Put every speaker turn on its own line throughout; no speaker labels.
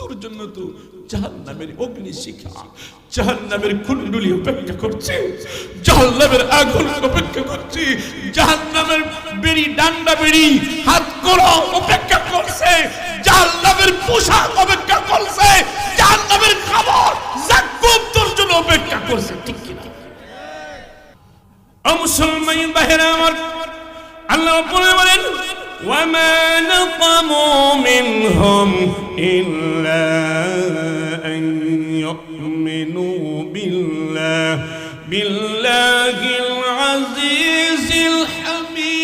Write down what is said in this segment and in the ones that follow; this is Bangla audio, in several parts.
তোর জন্য তো জাহান্নামের অগ্নিশিখা, জাহান্নামের কুণ্ডলী অপেক্ষা করছে, জাহান্নামের আগুন অপেক্ষা করছে, জাহান্নামের বেড়ি, ডান্ডা বেড়ি, হাত কড়া অপেক্ষা করছে, জাহান্নামের পোশাক অপেক্ষা করছে, জাহান্নামের খাবার জাকুম তোর জন্য অপেক্ষা করছে। ঠিক কি না? ও মুসলমান ভাইরা আমার, আল্লাহ বলেন وما نقموا منهم إلا أن يؤمنوا بالله العزيز الحميد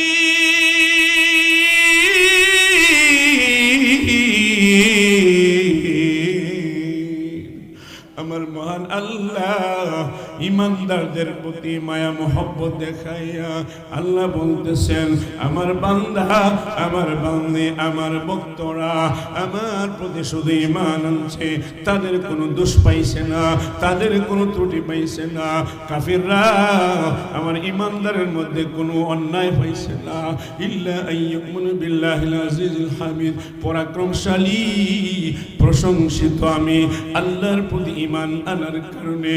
আমার মহান আল্লাহ ইমানদারদের প্রতি মায়া মোহব্বত দেখাইয়া আল্লাহ বলতেছেন, আমার বান্দা, আমার বান্দী, আমার ভক্তরা আমার প্রতি শুধু ঈমান আনছে, তাদের কোনো দোষ পাইছে না, তাদের কোনো ত্রুটি পাইছে না। কাফিররা আমার ইমানদারের মধ্যে কোনো অন্যায় পাইছে না। ইল্লা আইয়ুমিনু বিল্লাহিল আজিজিল হামিদ, পরাক্রমশালী প্রশংসিত আমি আল্লাহর প্রতি ঈমান আনার কারণে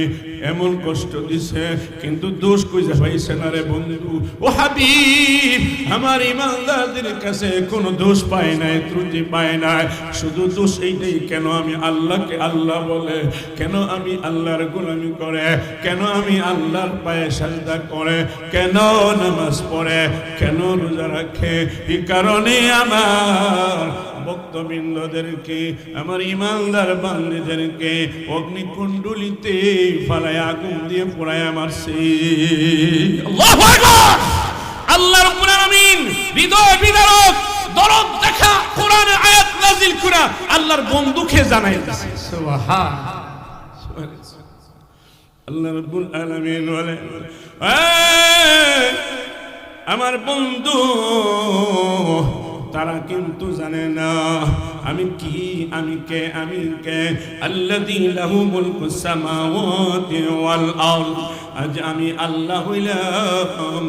এমন কষ্ট দিছে, কিন্তু দোষ কইতে পাইছে না রে বন্ধু। ও হাবিব, আমার ইমানদারদের কাছে কোনো দোষ পায় নাই, ত্রুটি পায় নাই। শুধু দোষ এইটাই, কেন আমি আল্লাহকে আল্লাহ বলে, কেন আমি আল্লাহর গোলামি করে, কেন আমি আল্লাহর পায়ে সাজদা করে, কেন নামাজ পড়ে, কেন রোজা রাখে। এই কারণে আমার ভক্তবৃন্দদেরকে, আমার ইমানদার বান্দীদেরকে অগ্নিকুণ্ডলিতে ফালায় আগুন দিয়ে পোড়ায় মারছে। আল্লাহু আকবার। আল্লাহ রাব্বুল আলামিন হৃদয় বিদারক দরদ দেখা কোরআনের আয়াত নাযিল করা আল্লাহর বন্ধুকে জানাইতেছে। সুবহানাল্লাহ। আল্লাহ রাব্বুল আলামিন বলেন, আমার বন্ধু তারা কিন্তু জানে না আমি কি, আমি কে, আমি কে। আল্লাযী লাহু মুলকুস সামাওয়াতি ওয়াল আরদ, আজ আমি আল্লাহ হইলাম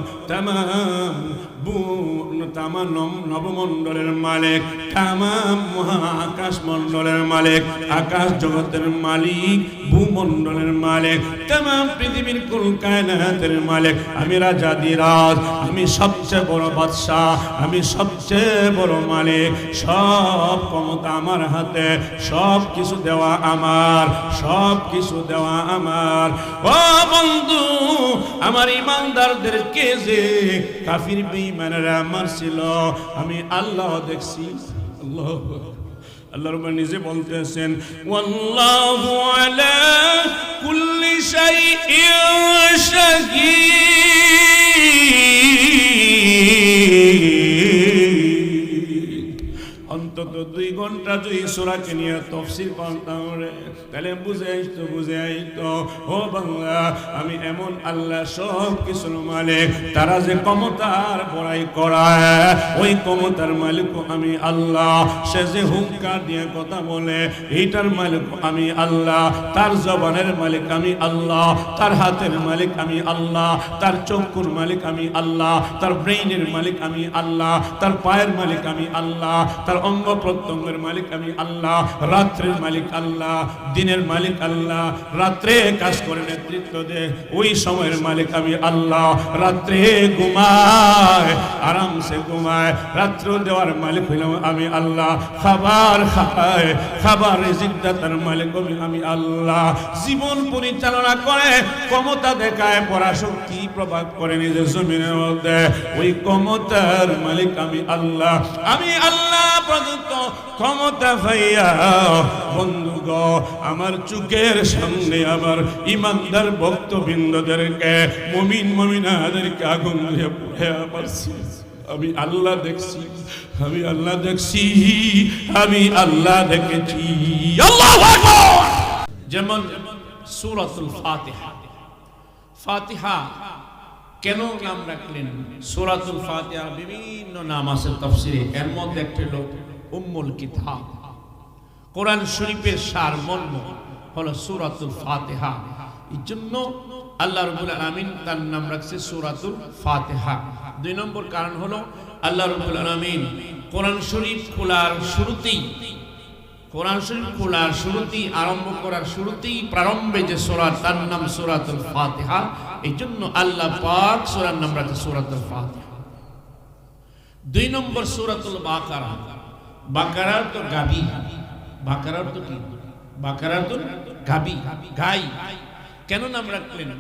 তামাম নবমণ্ডলের মালিক, তামাম মহাকাশ মণ্ডলের মালিক, আকাশ জগতের মালিক, ভূমণ্ডলের মালিক, তামাম পৃথিবীর কুল কায়নাতের মালিক। আমি রাজাদিরাজ, আমি সবচেয়ে বড় বাদশাহ, আমি সবচেয়ে বড় মালিক। সব ক্ষমতা আমার হাতে, সব কিছু দেওয়া আমার, সব কিছু দেওয়া আমার। ও বন্ধু, আমার ইমানদারদেরকে যে কাফির বেঈমানেরা মারছিল, আমি আল্লাহ দেখছি। আল্লাহ আল্লাহ রাব্বুল নিজে বলতেছেন, ওয়াল্লাহু আলা কুল্লি শাইইন শাহীদ। অন্তত 2 ঘন্টা যদি সূরাকে নিয়ে তাফসীর করতাম রে, তাহলে বুঝে আইতো ও বাংলা, আমি এমন আল্লাহ সব কিছুর মালিক। তারা যে ক্ষমতার বড়াই করায়, ওই ক্ষমতার মালিক আমি আল্লাহ। সে যে হুঙ্কার দিয়ে কথা বলে, এইটার মালিক আমি আল্লাহ। তার জবানের মালিক আমি আল্লাহ, তার হাতের মালিক আমি আল্লাহ, তার চক্ষুর মালিক আমি আল্লাহ, তার ব্রেইনের মালিক আমি আল্লাহ, তার পায়ের মালিক আমি আল্লাহ, তার অঙ্গ প্রত্যঙ্গের মালিক আমি আল্লাহ, রাত্রের মালিক আল্লাহ, দিনের মালিক আল্লাহ। রাত্রে কাজ করে নেতৃত্ব দে, ওই সময়ের মালিক আমি আল্লাহ। রাত্রে ঘুমায়, আরামসে ঘুমায়, রাত্র দেওয়ার মালিক হইলাম আমি আল্লাহ। খাবার খায়, খাবার রিজিক দাতার মালিক আমি আল্লাহ। জীবন পরিচালনা করে, ক্ষমতা দেখায়, পরাশক্তি প্রভাব করে নিজের জমিনের মধ্যে, ওই ক্ষমতার মালিক আমি আল্লাহ। আমি আল্লাহ প্রদত্ত ক্ষমতা পাইয়া বন্ধুগ আমার চোখের সামনে আমার ইমানদার ভক্তবৃন্দদেরকে, মুমিন মুমিনাদেরকে আগুন দিয়ে পুড়িয়ে মারছি। আমি আল্লাহ দেখছি, আমি আল্লাহ দেখছি, আমি আল্লাহ দেখেছি। আল্লাহু আকবার। যেমন সূরাতুল ফাতিহা, ফাতিহা কেন নাম রাখলেন? সূরাতুল ফাতিহা বিভিন্ন নাম আছে তাফসীরে, এর মধ্যে একটা হলো উম্মুল কিতাব। কোরআন শরীফের সারমর্ম হলো সূরাতুল ফাতিহা। এই জন্য আল্লাহ রাব্বুল আলামিন তার নাম রাখছে সূরাতুল ফাতিহা। 2 নম্বর কারণ হলো আল্লাহ রাব্বুল আলামিন কোরআন শরীফ খোলার শুরুতেই কোরআন শরীফ খোলার শুরুতেই, আরম্ভ করার শুরুতেই, প্রারম্ভে যে সূরা, তার নাম সূরাতুল ফাতিহা। এই জন্য আল্লাহ পাক সূরার নাম রাখে সূরাতুল ফাতিহা। 2 নম্বর সূরাতুল বাকারা। বাকারার তো গাবি, বাকারার তো কি, বাকারার তো গাবি, গাই। কেন নাম রাখলেন?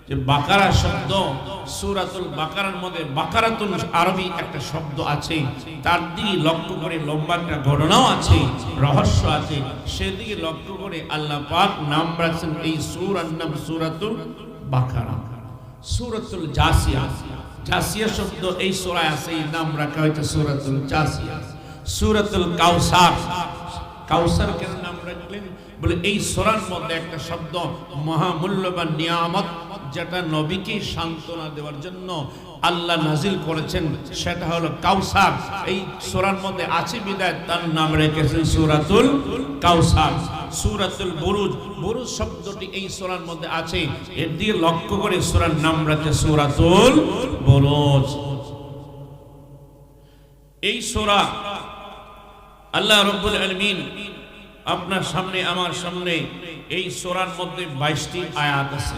যে বাকারা শব্দ, সূরাতুল বাকারার মধ্যে বাকারাতুল আরবি একটা শব্দ আছে, তার দিকে লক্ষ্য করে লম্বা একটা ঘটনাও আছে, রহস্য আছে, সেদিকে লক্ষ্য করে আল্লাহ পাক নাম রাখছেন এই সূরার নাম সূরাতুল বাকারা। সূরাতুল জাসিয়া, জাসিয়া শব্দ এই সূরায় আছে, এই নাম রাখা হয়েছে সূরাতুল জাসিয়া। সূরাতুল কাউসার, কাউসার কেন নাম রাখলেন? বলে এই সূরার মধ্যে একটা শব্দ মহামূল্যবান নিয়ামত, যেটা নবীকে সান্ত্বনা দেওয়ার জন্য আল্লাহ নাজিল করেছেন, সেটা হলো কাউসার। এই সূরার মধ্যে আছে বিদায় তার নাম রেখেছেন সূরাতুল কাউসার। সূরাতুল বুরুজ, বুরুজ শব্দটি এই সূরার মধ্যে আছে, এর দিয়ে লক্ষ্য করে সূরার নাম রাখে সূরাতুল বুরুজ। এই সূরা আল্লাহ রাব্বুল আলামিন আপনার সামনে, আমার সামনে, এই সূরার মধ্যে 22টি আয়াত আছে।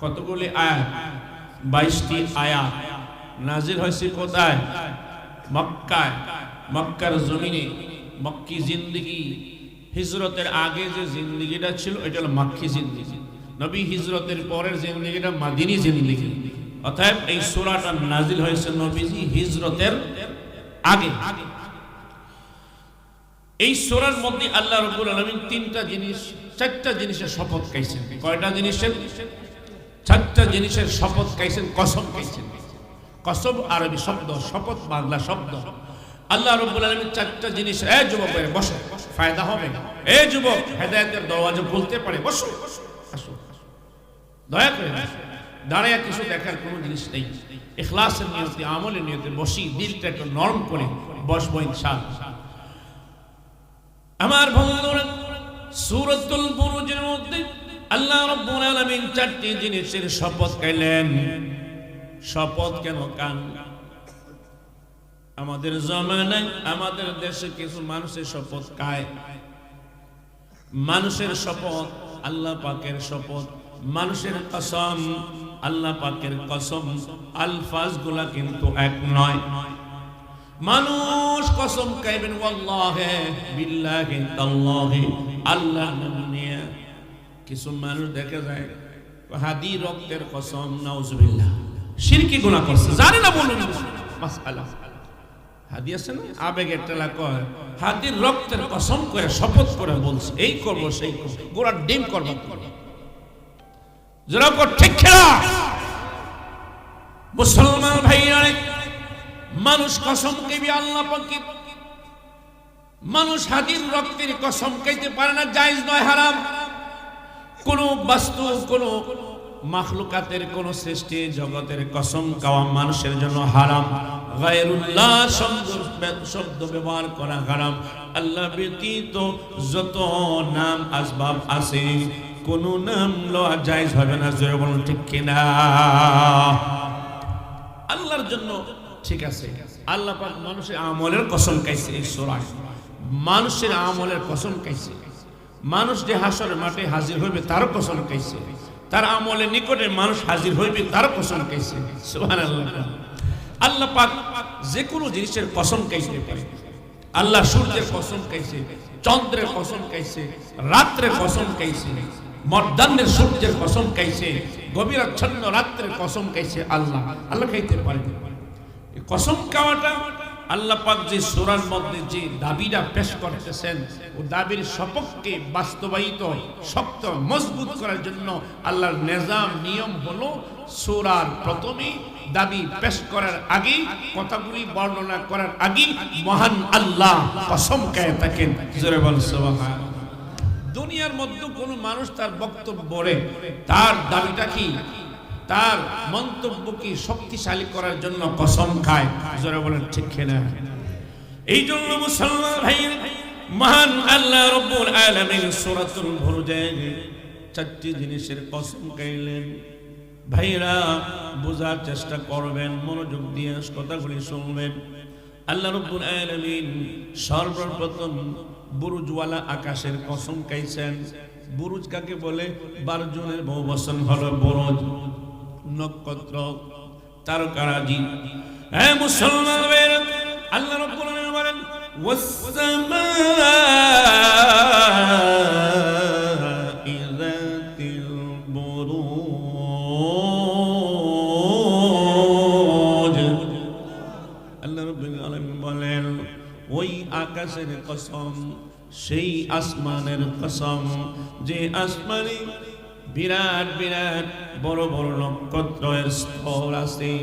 কতগুলি আয়াত? 22টি আয়াত। নাজিল হয়েছে কোথায়? মক্কায়, মক্কার জমিনে। মক্কি জিন্দেগি, হিজরতের আগে যে জিন্দেগিটা ছিল এটা হলো মক্কি জিন্দেগি, নবী হিজরতের পরের জিন্দেগিটা মাদিনী জিন্দেগি। অতএব এই সূরাটা নাজিল হয়েছে নবীজি হিজরতের আগে। এই সূরার মধ্যে আল্লাহ রাব্বুল আলামিন 3টা জিনিস, 4টা জিনিসের শপথ খাইছেন। কয়টা জিনিসের? 4টা জিনিসের শপথ খাইছেন, কসম খাইছেন। কসম আরবি শব্দ, শপথ বাংলা শব্দ। আল্লাহ রাব্বুল আলামিন 4টা জিনিস, এ যুবক বসো, ফায়দা হবে। এ যুবক, হেদায়েতের দরওয়াজা খুলতে পারে, বসো, আসো, দয়া করে দাঁড়ায় কিছু দেখার কোনো জিনিস নেই। ইখলাসের নিয়তে, আমলের নিয়তে বসি, দিলটা একটু নরম করে বসবো ইনশাআল্লাহ। আমার বন্ধুরা, সূরাতুল বুরুজের মধ্যে আল্লাহ রাব্বুল আলামিন 4টি জিনিসের শপথ খাইলেন। শপথ কেন খান? আমাদের জামানায়, আমাদের দেশে কিছু মানুষের শপথ খায়। মানুষের শপথ, আল্লাহ পাকের শপথ, মানুষের কসম, আল্লাহ পাকের কসম, আলফাজগুলা কিন্তু এক নয়। মানুষ কসম খাইবেন ওয়াল্লাহি বিল্লাহি তাল্লাহি, আল্লাহর নাম নিয়ে। কিছু মানুষ দেখা যায় হাদি রক্তের কসম, নাউজুবিল্লাহ, শিরকি গুনাহ করছে, জানে না, বলুন মাসআলা। হাদি আছে না, আবেগের টেলা কয়, হাদির রক্তের কসম করে শপথ করে বলছে এই করব সেই করব, গোড়ার ডিম করব। যেরকম ঠিক খেলা মুসলমান ভাইরা, মানুষ কসম খাইবে আল্লাহ পাকে। মানুষ হাদির রক্তের কসম খাইতে পারে না, জায়েজ নয়, হারাম। কোন বস্তু, কোন মাখলুকাতের, কোন সৃষ্টি জগতের কসম খাওয়া মানুষের জন্য হারাম। গায়রুল্লাহ শব্দ ব্যবহার করা হারাম। আল্লাহ ব্যতীত যত নাম আসবাব আছে, কোন নাম লওয়া জায়েজ হবে না। জোরে বলুন ঠিক কিনা? আল্লাহর জন্য ঠিক আছে। আল্লাহ পাক মানুষের আমলের কসম খাইছে এই সূরায়, মানুষের আমলের কসম খাইছে। মানুষ যে হাসরের মাঠে হাজির হইবে তার কসম খাইছে, তার আমলের নিকটে মানুষ হাজির হইবে তার কসম খাইছে। সুবহানাল্লাহ। আল্লাহ পাক যে কোনো জিনিসের কসম খাইতে পারে। আল্লাহ সূর্যের কসম খাইছে, চন্দ্রের কসম খাইছে, রাত্রের কসম খাইছে, মধ্যাহ্নের সূর্যের কসম খাইছে, গভীরাচ্ছন্ন রাত্রের কসম খাইছে। আল্লাহ খাইতে পারে। কসম খাওয়াটা আল্লাহ পাক যে সূরার মধ্যে যে দাবিটা পেশ করতেছেন, ও দাবির সপক্ষে বাস্তবায়িত, শক্ত, মজবুত করার জন্য আল্লাহর নিজাম, নিয়ম হলো সূরার প্রথমে দাবি পেশ করার আগে, কথাগুলি বর্ণনা করার আগে মহান আল্লাহ কসম খেয়ে থাকেন। জোরে বল সুবহানাল্লাহ। দুনিয়ার মধ্যে কোনো মানুষ তার বক্তব্য বলে, তার দাবিটা কি, তার মন্তব্য কি শক্তিশালী করার জন্য কসম খায়। জোরে বলেন ঠিক কিনা? এই জন্য মুসলমান ভাই, মহান আল্লাহ রাব্বুল আলামিন সূরাতুল বুরুজে 4টি জিনিসের কসম খাইলেন। ভাইরা বোঝার চেষ্টা করবেন, মনোযোগ দিয়ে কথাগুলি শুনবেন। আল্লাহ রাব্বুল আলামিন সর্বপ্রথম বুরুজওয়ালা আকাশের কসম খাইছেন। বুরুজ কাকে বলে? 12 জনের বহুবচন হলো বুরুজ, নক্ষত্র, তারকারাজি। হে মুসলমানের, আল্লাহ রাব্বুল আলামিন বলেন ওয়াস-সামা'i যাতিল বুরুজ। আল্লাহ রাব্বুল আলামিন বলেন ওই আকাশের কসম, সেই আসমানের কসম, যে আসমানে বিরাট বিরাট বড় বড় নক্ষত্রের স্থল আছে,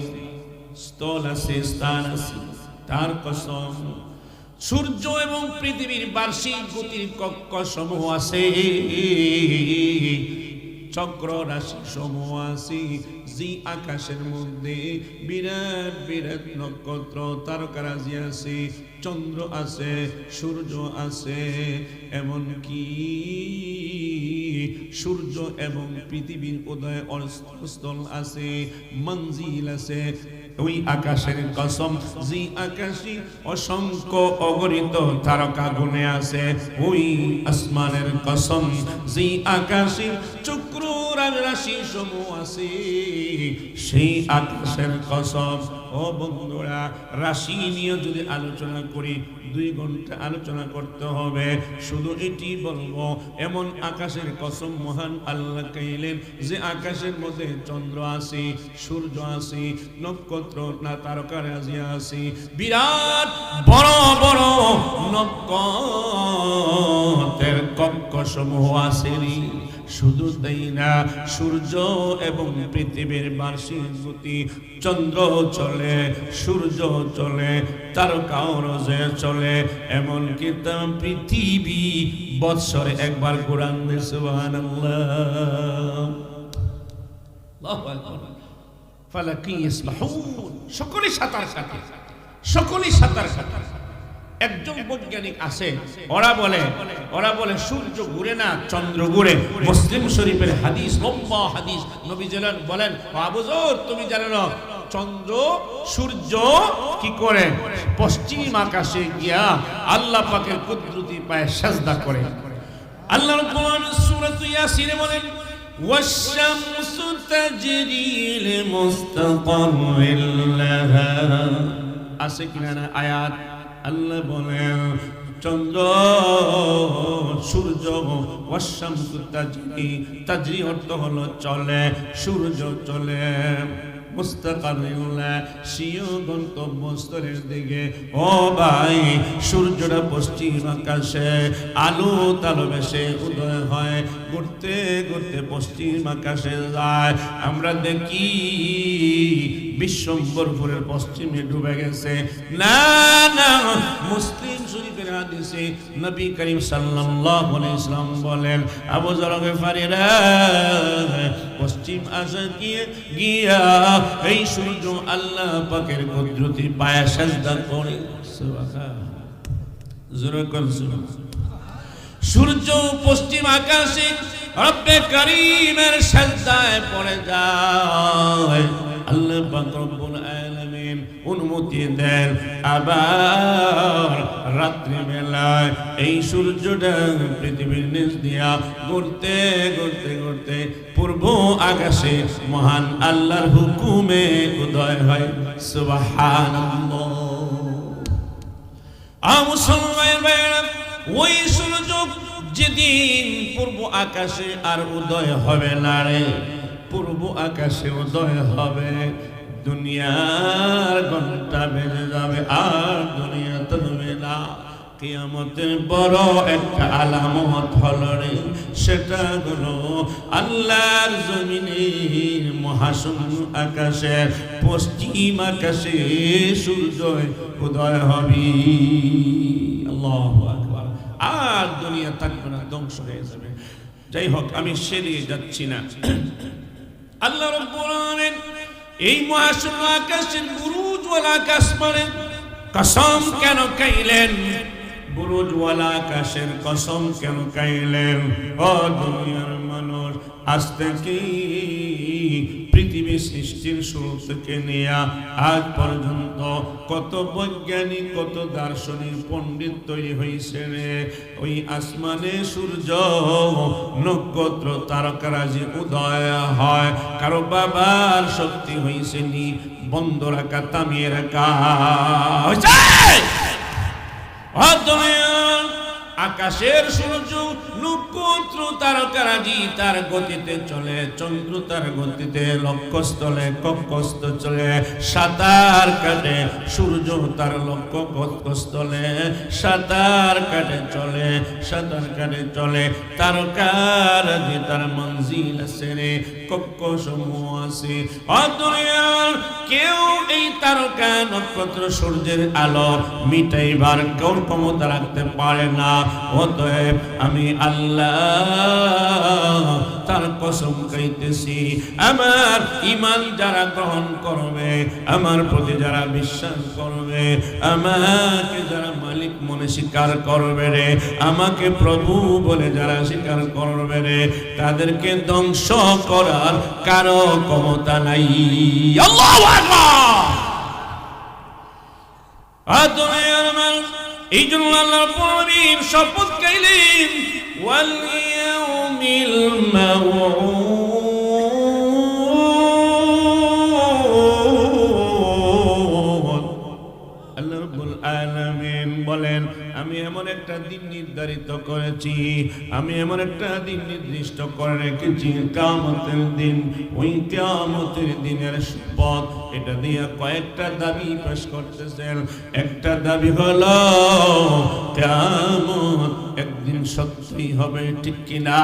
স্থল আছে, স্থান আছে, তার কসম। সূর্য এবং পৃথিবীর বার্ষিক গতির কক্ষ সমূহ আছে, চক্র রাশি সমূহ আছে, যে আকাশের মধ্যে বিরাট বিরাট নক্ষত্র তারকারাজি আছে, চন্দ্র আছে, সূর্য আছে, এমনকি সূর্য এবং পৃথিবীর উদয় অস্তস্থল আছে, মঞ্জিল আছে। ওই আকাশের কসম, যে আকাশে অসংখ্য অগণিত তারকা গুণে আছে, ওই আসমানের কসম, যে আকাশে চক্র রাশি সমূহ আছে, সেই আকাশের কসম। ও বন্ধুরা, রাশি নিয়ে যদি আলোচনা করি 2 ঘন্টা আলোচনা করতে হবে। শুধু এটি বলবো, এমন আকাশের কসম মহান আল্লাহ কইলেন যে আকাশের মধ্যে চন্দ্র আছে, সূর্য আছে, নক্ষত্র না তারকারাজি আছে, বিরাট বড় বড় নক্ষত্রের কক্ষ সমূহ আছে। শুধু তাই না, সূর্য এবং পৃথিবীর বার্ষিক গতি, চন্দ্র চলে, সূর্য চলে, তারকাও রোজে চলে, এমনকি পৃথিবী বৎসরে একবার ঘুরান দেয়। সুবহানাল্লাহ, আল্লাহু আকবার। ফালাকি ইসবাহুন, সকলেই সাঁতার কাটে, সকলেই সাঁতার কাটে। একজন বৈজ্ঞানিক আছে, ওরা বলে সূর্য ঘুরে না, চন্দ্র ঘুরে। মুসলিম শরীফের হাদিস, লম্বা হাদিস। নবী বলেন, আবু যর তুমি জানো না চন্দ্র সূর্য কি করে? পশ্চিম আকাশে গিয়া আল্লাহ পাকের কুদরতি পায়ে সিজদা করে। আল্লাহ রাব্বুল আলামিন সূরা ইয়াসিনে বলেন ওয়াশ-শামসু তাজরি লিমুস্তাকাররিন লাহা। আছে কিনা না আয়াত? আল্লাহ বলেন চন্দ্র সূর্য, ওয়াশ-শামসু তাজরি, তাজরি অর্থ হলো চলে, সূর্য চলে, মুস্তাকাররিল্লাহ, সিও গন্তব্যস্থলের দিকে। ও ভাই, সূর্যটা পশ্চিম আকাশে আলো তালো বেশে উদয় হয়, ঘুরতে ঘুরতে পশ্চিম আকাশে যায়। আমরা দেখি বিশ্বম্বরপুরের পশ্চিমে ডুবে গেছে। না না, মুসলিম শরীফের হাদিসে নবী করিম সাল্লাল্লাহু আলাইহি ওয়াসাল্লাম বলেন, আবু যর গফারিরা পশ্চিম আকাশে গিয়া এই সূর্য আল্লাহ পাকের কুদরতি পায়ে সিজদা করে। সুবহানাল্লাহ, সূর্য পশ্চিম আকাশে রব্বে করিমের সিজদায় পড়ে যায়। আল্লাহ পাক রব্বুল আলামিন অনুমতি দেন আবার রাত্রি বেলায় এই সূর্যটা পৃথিবীর নিচ দিয়া ঘুরতে ঘুরতে ঘুরতে পূর্ব আকাশে মহান আল্লাহর হুকুমে উদয় হয়। সুবহানাল্লাহ। মুসলমান ভাইরা, ওই সূর্য যেদিন পূর্ব আকাশে আর উদয় হবে না রে, পূর্ব আকাশে উদয় হবে, দুনিয়ার ঘন্টা বেজে যাবে, আর দুনিয়া থামবে না। কিয়ামতের বড় একটা আলামত হলো রে, সেটা হলো আল্লাহর জমিনের মহাশূন্য আকাশে পশ্চিম আকাশে সূর্য উদয় হবে। আল্লাহু আকবার। আর দুনিয়া থাকবে না, ধ্বংস হয়ে যাবে। যাই হোক, আমি সেদিকে যাচ্ছি না। আল্লাহ রাব্বুল আলামিন এই মহাশূন্য আকাশের বুরুজওয়ালা আকাশ মানে কসম কেন খাইলেন? বুরুজওয়ালা আকাশের কসম কেন খাইলেন? ও দুনিয়ার মানুষ, আজ থেকে পৃথিবী সৃষ্টির শুরু থেকে নিয়ে আজ পর্যন্ত কত বৈজ্ঞানিক কত দার্শনিক পণ্ডিত তৈরি হয়েছে রে। ওই আসমানে সূর্য নক্ষত্র তারকারাজি উদয় হয়, কারো বাবার শক্তি হয়েছে নি বন্ধ রাখা থামিয়ে রাখা। আকাশের সূর্য নক্ষত্র তারকারাজি তার গতিতে চলে, চন্দ্র তার গতিতে লক্ষ্যস্থলে কক্ষস্থ চলে, সাঁতার কাটে সূর্য তার লক্ষ্যস্থলে সাঁতার কাটে চলে, সাঁতার কাটে চলে। তারকারাজি তার মঞ্জিল আছে রে, কক্ষ সমূহ আছে। কেউ এই তারকা নক্ষত্র সূর্যের আলো মিটাইবার কেউ ক্ষমতা রাখতে পারে না। অতএব আমি আল্লাহ তার কসম খাইতেছি, আমার ঈমান যারা গ্রহণ করবে, আমার প্রতি যারা বিশ্বাস করবে, আমাকে যারা মালিক মনে স্বীকার করবে রে, আমাকে প্রভু বলে যারা স্বীকার করবে রে, তাদেরকে ধ্বংস করার কারো ক্ষমতা নাই। আল্লাহু আকবার। এই জন্য আল্লাহ রাব্বুল শপথ খাইলেন ওয়াল ইয়াউমিল মাউউদ। আল্লাহ রাব্বুল আলামিন বলেন, আমি এমন একটা দিন নির্ধারিত করেছি, আমি এমন একটা দিন নির্দিষ্ট করে রেখেছি, কিয়ামতের দিন। ওই কিয়ামতের দিনের শপথ এটা দিয়ে কয়েকটা দাবি পেশ করতেছেন। একটা দাবি হলো কিয়ামত একদিন সত্যি হবে, ঠিক কিনা?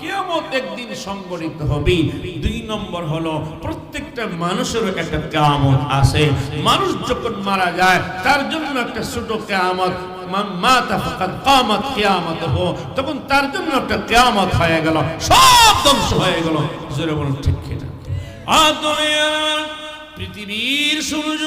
কিয়ামত একদিন সংঘটিত হবে। দুই নম্বর হলো প্রত্যেকটা মানুষের একটা কিয়ামত আছে। মানুষ যখন মারা যায় তার জন্য একটা ছোট কিয়ামত, মাতা ফাকাদ কামাত কিয়ামতুহু, তখন তার জন্য একটা কিয়ামত হয়ে গেল, সব ধ্বংস হয়ে গেল। জোরে বলুন ঠিক কিনা? পৃথিবীর সূর্য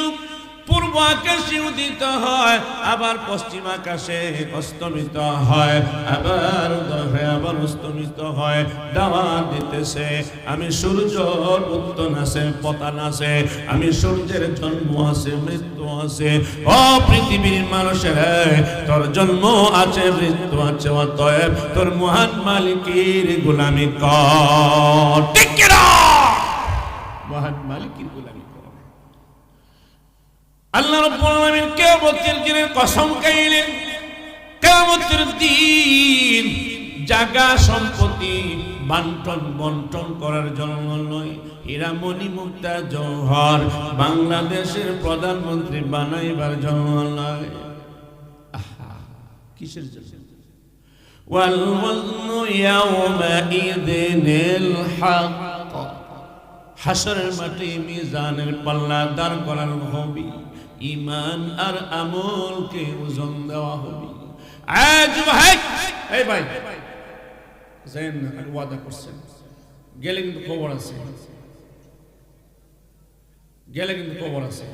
পূর্ব আকাশে উদিত হয়, আবার পশ্চিম আকাশে অস্তমিত হয়, আবার উদয় হয়, আবার অস্তমিত হয়। দাওয়াত দিতেছে আমি সূর্যর উত্তন আছে, পতন আছে, আমি সূর্যের জন্ম আছে, মৃত্যু আছে। ও পৃথিবীর মানুষের, তোর জন্ম আছে, মৃত্যু আছে, অতএব তোর মহান মালিকের গোলামি কর, ঠিক কি না? মহান মালিকের গোলামি কর। আল্লাহ রাব্বুল আলামিন কিয়ামতের দিনের কসম খাইলেন। কিয়ামতের দিন জায়গা সম্পত্তি বন্টন করার জন্য নয়, হীরা মণি মুক্তা জওহর বাংলাদেশের প্রধানমন্ত্রী বানাইবার জন্য নয়। কিসের জন্য? ওয়াল ওয়াজনু ইয়াওমাইযিনিল হক। হাসরের মাঠে মিজানের পাল্লা দাঁড় করানো হবে, ঈমান আর আমলকে ওজন দেওয়া হবে। আজ ভাই, এই ভাই যেন ওয়াদা করছেন, গেলে কিন্তু খবর আছে, গেলে কিন্তু খবর আছে।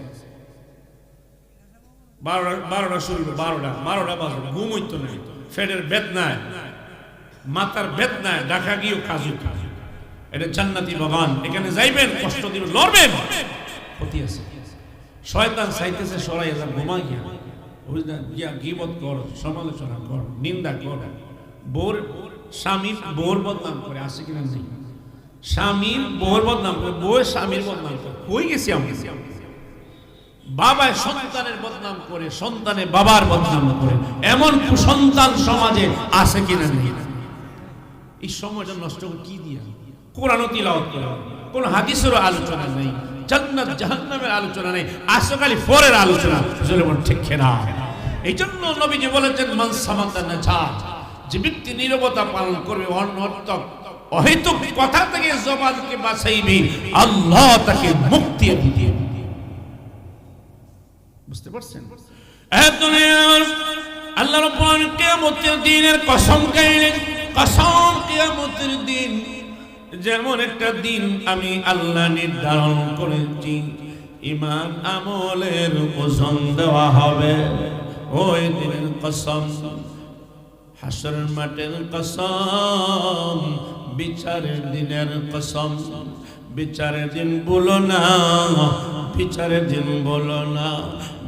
12টা শুরু, 12টা বাজবে, ঘুম হইতো না, ফেডের বেদনায়, মাথার বেদনায় ঢাকা গিয়েও কাজ হইতো। এটা জান্নাতি বাগান, এখানে যাইবেন, কষ্ট দিবেন, লড়বেন, ক্ষতি আছে। শয়তান চাইতেছে সরাই যা, ঘুমা গিয়া গীবত কর, সমালোচনা কর, নিন্দা কর। বোর স্বামীর বোর বদনাম করে, আছে কিনা নেই? স্বামীর বোর বদনাম করে, বউ স্বামীর বদনাম করে, হয়ে গেছি আমি। বাবায় সন্তানের বদনাম করে, সন্তানে বাবার বদনাম করে, এমন কুসন্তান সমাজে আছে কিনা নেই? এই সময়টা নষ্ট করে কি দিয়া? কোরআন তিলাওয়াত করা, কোন হাদিসের আলোচনা নেই, জান্নাত জাহান্নামের আলোচনা নেই, আসলে খালি ফরের আলোচনা। জোরে বল ঠিক না? এই জন্য নবীজি বলেছেন মান সামাতা নাজাত, যে ব্যক্তি নীরবতা পালন করবে, অনর্থক অহেতুক কথা থেকে জবানকে বাঁচাইবে, আল্লাহ তাকে মুক্তি দিবে। বুঝতে পারছেন? আল্লাহ রাব্বুল আলামিন কিয়ামতের দিনের কসম খাইলেন। কসম, কিয়ামতের দিন যেমন একটা দিন আমি আল্লাহ নির্ধারণ করেছি, ঈমান আমলের ওজন দেওয়া হবে। ওই দিনের কসম, হাসরের মাঠের কসম, বিচারের দিনের কসম। বিচারের দিন বলো না, বিচারের দিন বলো না।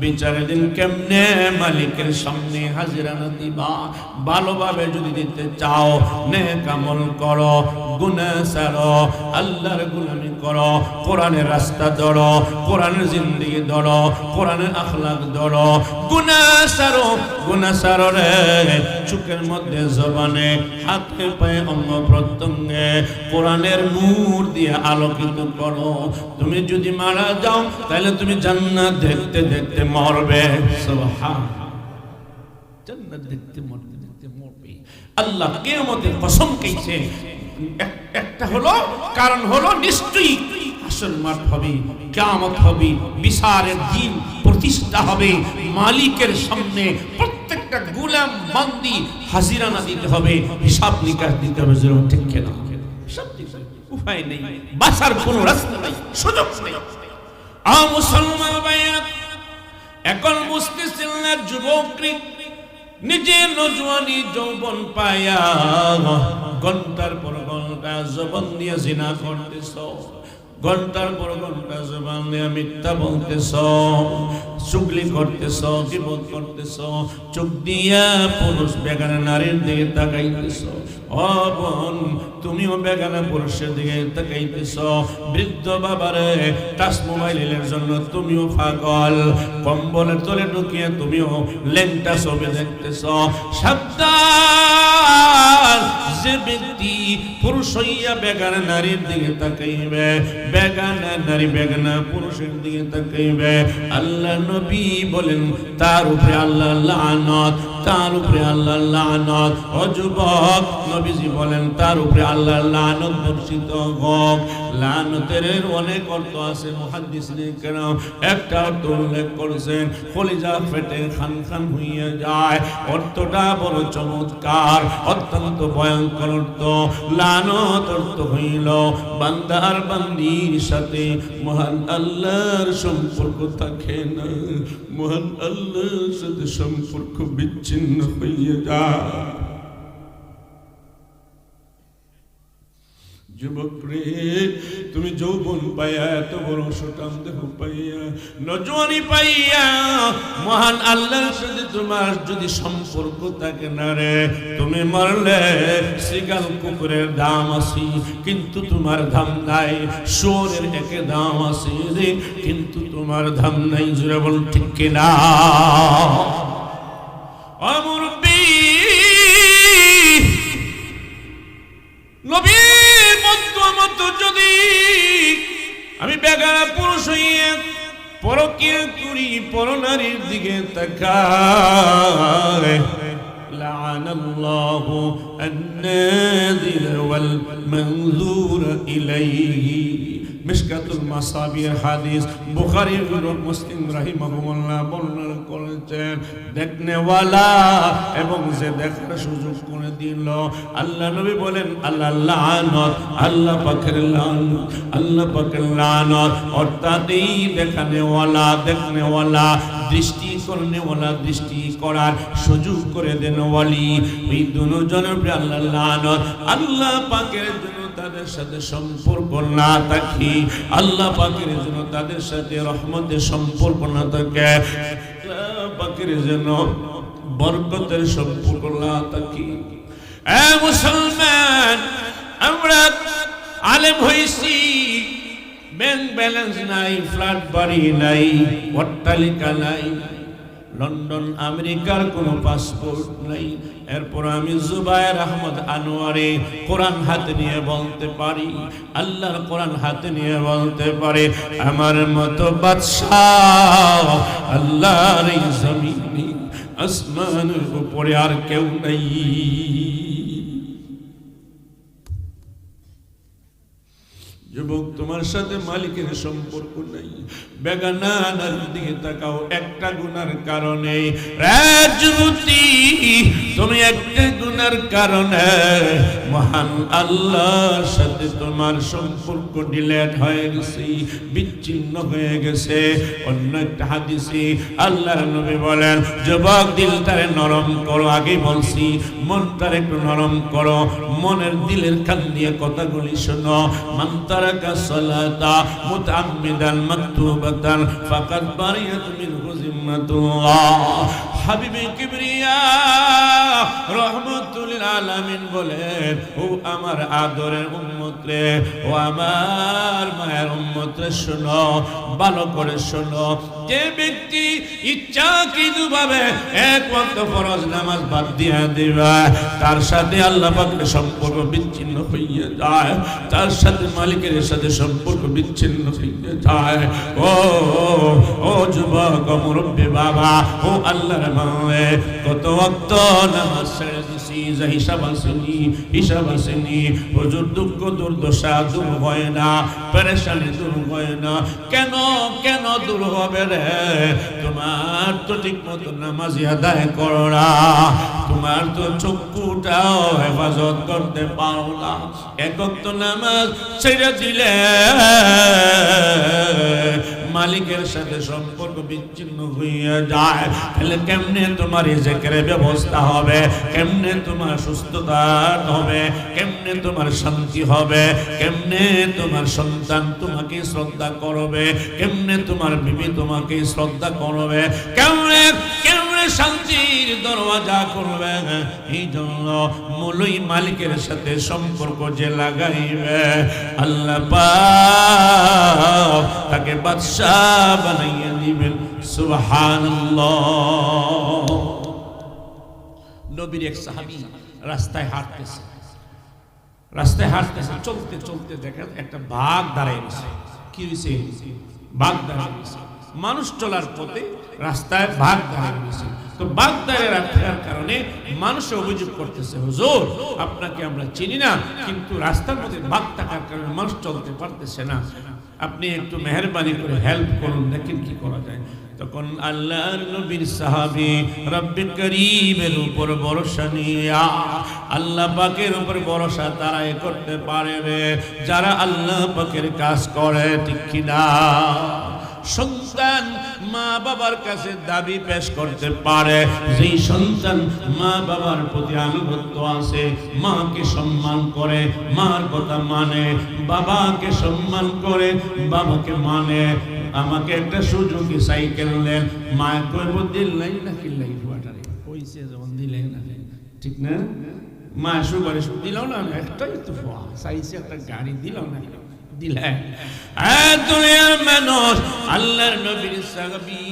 বিচারের দিন কেমনে মালিকের সামনে হাজিরানা দিবা? ভালোভাবে যদি দিতে চাও, নেক আমল করো, গুনাহ ছাড়ো, আল্লাহর গোলামি করো, কোরআনের রাস্তা ধরো, কোরআনের জিন্দেগি ধরো, কোরআনের আখলাক ধরো। গুনাহ ছাড়ো, গুনাহ ছাড়ো রে। চোখের মধ্যে, জবানে, হাতে পায়ে, অঙ্গ প্রত্যঙ্গে কোরআনের নূর দিয়ে আলোকিত করো। তুমি যদি মারা যাও তাহলে তুমি জান্নাত দেখতে দেখতে মরবে। সুবহানাল্লাহ, জান্নাত দেখতে মরতে দেখতে মরবে। আল্লাহ কিয়ামতের কসম কইছে। একটা হলো কারণ হলো নিশ্চয়ই হাসর মাঠ হবে, কিয়ামত হবে, বিচারের দিন প্রতিষ্ঠা হবে। মালিকের সামনে প্রত্যেকটা গোলাম বান্দি হাজিরানা দিতে হবে, হিসাব নিকাশ দিতে হবে। যেরকম ঠিক কেনা সব দিতে উপায় নেই, বাঁচার কোনো রাস্তা নেই, সুযোগ নেই। মুসলমান ভাইরা, এখন বুঝতেছেন না যুবক নিজে নজওয়ানি যৌবন পায়া ঘন্টার পর ঘন্টা জবান দিয়ে জিনা করতেছ, ঘন্টার পর ঘন্টা জবান দিয়ে মিথ্যা বলতেছ, চুগলি করতেছ, গীবত করতেছ, চোখ দিয়া পুরুষ বেগানা নারীর দিকে তাকাইতেছ। ও বোন, তুমিও বেগানা পুরুষের দিকে তাকাইতেছ। বৃদ্ধ বাবারে, টাচ মোবাইলের জন্য তুমিও পাগল। কম্বলের তলে ঢুকিয়ে তুমিও লেংটা ছবি দেখতেছ। সাবধান, যে ব্যক্তি পুরুষ হইয়া বেগানা নারীর দিকে তাকাইবে, বেগানা নারী বেগানা পুরুষের দিকে তাকাইবে, আল্লাহ নবী বলেন তার উপরে আল্লাহ লানত, তার উপরে আল্লাহ লানত। ও যুবক, নবীজি বলেন তার উপরে আল্লাহ লানত বর্ষিত হোক। লানতের অনেক অর্থ আছে, মুহাদ্দিসিনে কেরাম একটা অর্থ উল্লেখ করেছেন, কলিজা ফেটে খান খান হইয়া যায়। অর্থটা বড় চমৎকার, অত্যন্ত ভয়ঙ্কর অর্থ। লানত অর্থ হইল বান্দার বান্দির সাথে মহান আল্লাহর সম্পর্ক থাকে না, মহান আল্লাহর সাথে সম্পর্ক বিচ্ছিন্ন হইয়া যায়। যুবক রে, তুমি যৌবন পাইয়া, এত বড় সুঠাম দেহ পাইয়া, নজওয়ানি পাইয়া, মহান আল্লাহর সাথে তোমার যদি সম্পর্ক থাকে না রে, তুমি মরলে সিগাল কুকুরের দাম আছে কিন্তু তোমার দাম নাই, শুয়োরের একে দাম আছে রে কিন্তু তোমার দাম নাই। জোরে বল ঠিক কিনা? মুরব্বি, নবী মতো যদি আমি বেগানা পুরুষ হইয়া পরকীয়া করি, পরনারীর দিকে তাকাই, লাআনাল্লাহু আন-নাযির ওয়াল মানযুর ইলাইহি। মিশকাতুল মাসাবির হাদিস, বুখারী এবং মুসলিম রাহিমাহুল্লাহ বর্ণনা করেছেন। দেখনেওয়ালা এবং যে দেখার সুযোগ করে দিল, আল্লাহ নবী বলেন আল্লাহ লানত, আল্লাহ পাকের লানত, আল্লাহ পাকের লানত। অর্থাৎ এই দেখানেওয়ালা, দেখনেওয়ালা, দৃষ্টি করনেওয়ালা, দৃষ্টি করার সুযোগ করে দেন ওয়ালি, এই দুজনের উপরে আল্লাহ লানত। আল্লাহ পাকের জন্য তাদের সাথে সম্পর্ক না থাকি, আল্লাহ পাকের জন্য তাদের সাথে রহমতের সম্পর্ক না থাকে, আল্লাহ পাকের জন্য বরকতের সম্পর্ক না থাকি। এ মুসলমান, আমরা আলেম হইছি, ব্যাংক ব্যালেন্স নাই, ফ্ল্যাট বাড়ি নাই, অট্টালিকা নাই, লন্ডন আমেরিকার কোনো পাসপোর্ট নাই, এরপর আমি জুবায়ের আহমদ আনোয়ারে কোরআন হাতে নিয়ে বলতে পারি, আল্লাহর কোরআন হাতে নিয়ে বলতে পারে, আমার মতো বাদশাহ আল্লাহর এই জমিনে আসমানের উপরে আর কেউ নাই। যুবক, তোমার সাথে মালিকের সম্পর্ক নাই, বেগানা নারীর দিকে তাকাও একটা গুনার কারণে। যুবতী, তুমি একটা গুনার কারণে মহান আল্লাহর সাথে তোমার সম্পর্ক ডিলেট হয়ে গেছে, বিচ্ছিন্ন হয়ে গেছে। অন্য একটা হাদিসে আল্লাহর নবী বলেন, যুবক দিলটারে নরম করো। আগে বলছি মনটারে একটু নরম করো, মনের দিলের কান দিয়ে কথাগুলি শোনো। মান তারাকা সালাতা মুতাআম্মিদান মাকতুবাতান ফাকাদ বারিয়াত মিনহু জিম্মাতুল্লাহ। হাবিবে কিবরিয়া রহমাতুল আলামিন বলেন, ও আমার আদরের উম্মত রে, ও আমার মায়ের উম্মত রে, শোনো, ভালো করে শোনো। যে ব্যক্তি ইচ্ছাকৃতভাবে এক ওয়াক্ত ফরজ নামাজ বাদ দিয়া দিবা, তার সাথে আল্লাহ পাকের সম্পর্ক বিচ্ছিন্ন হইয়া যায়, তার সাথে মালিকের সাথে সম্পর্ক বিচ্ছিন্ন হইয়া যায়। ও যুবক, মুরব্বী বাবা, ও আল্লাহর মায়ে, কত ওয়াক্ত নামাজ ছেড়ে দিছি, যা হিসাব আসেনি, হিসাব আসেনি। হুজুর, দুঃখ দুর্দশা দূর হয় না, পেরেশানি দূর হয় না। কেন কেন দূর হবে রে? তোমার তো ঠিক মতো নামাজ আদায় করো না, তোমার তো চক্ষুটাও হেফাজত করতে পারো না। এক ওয়াক্ত নামাজ ছেড়ে দিলে মালিকের সাথে সম্পর্ক বিচ্ছিন্ন হইয়া যায়। তাহলে কেমনে তোমার রিজিকের ব্যবস্থা হবে? কেমনে তোমার সুস্থতা হবে? কেমনে তোমার শান্তি হবে? কেমনে তোমার সন্তান তোমাকে শ্রদ্ধা করবে? কেমনে তোমার বিবি তোমাকে শ্রদ্ধা করবে? কেমনে কেমনে শান্তির দরওয়াজা করবে? এই জন্য মূলই মালিকের সাথে সম্পর্ক যে লাগাইবে, আল্লাহ পাক তাকে বাদশাহ বানাইয়া দিবেন। সুবহানাল্লাহ। নবীর এক সাহাবী রাস্তায় হাঁটতেছে, চলতে চলতে দেখেন একটা বাঘ দাঁড়ায় গেছে। কি হয়েছে? বাঘ দাঁড়ায় গেছে। মানুষ চলার পথে রাস্তায় বাঘ দাঁড়ায় গেছে। তো বাঘ দাঁড়িয়ে রাখার কারণে মানুষ অভিযোগ করতেছে, হুজুর আপনাকে আমরা চিনি না, কিন্তু রাস্তার মধ্যে বাঘ থাকার কারণে মানুষ চলতে পারতেছে না, আপনি একটু মেহেরবানি করে হেল্প করুন, দেখেন কি করা যায়। তখন আল্লাহর নবীর সাহাবী রব্বে করিমের উপর ভরসা নিয়া, আল্লাহ পাকের উপর ভরসা তারাই করতে পারে রে যারা আল্লাহ পাকের কাজ করে, ঠিক কি না? সন্তান মা বাবার কাছে দাবি পেশ করতে পারে, যেই সন্তান মা বাবার প্রতি আনুগত্য আছে, মাকে সম্মান করে, মার কথা মানে, বাবাকে সম্মান করে, বাবাকে মানে। আমাকে একটা সুজুকি সাইকেল দেন, মা কইব দিলাই না কিলাই ফুয়াটারে, কইছে যখন দিলাই না, ঠিক না? মা সুপারিশ দিলাও না, একটাই তো ফুয়া চাইছে, একটা গাড়ি দিলাও না, দিলে। দুনিয়ার মানুষ আল্লাহর নবীর সাহাবী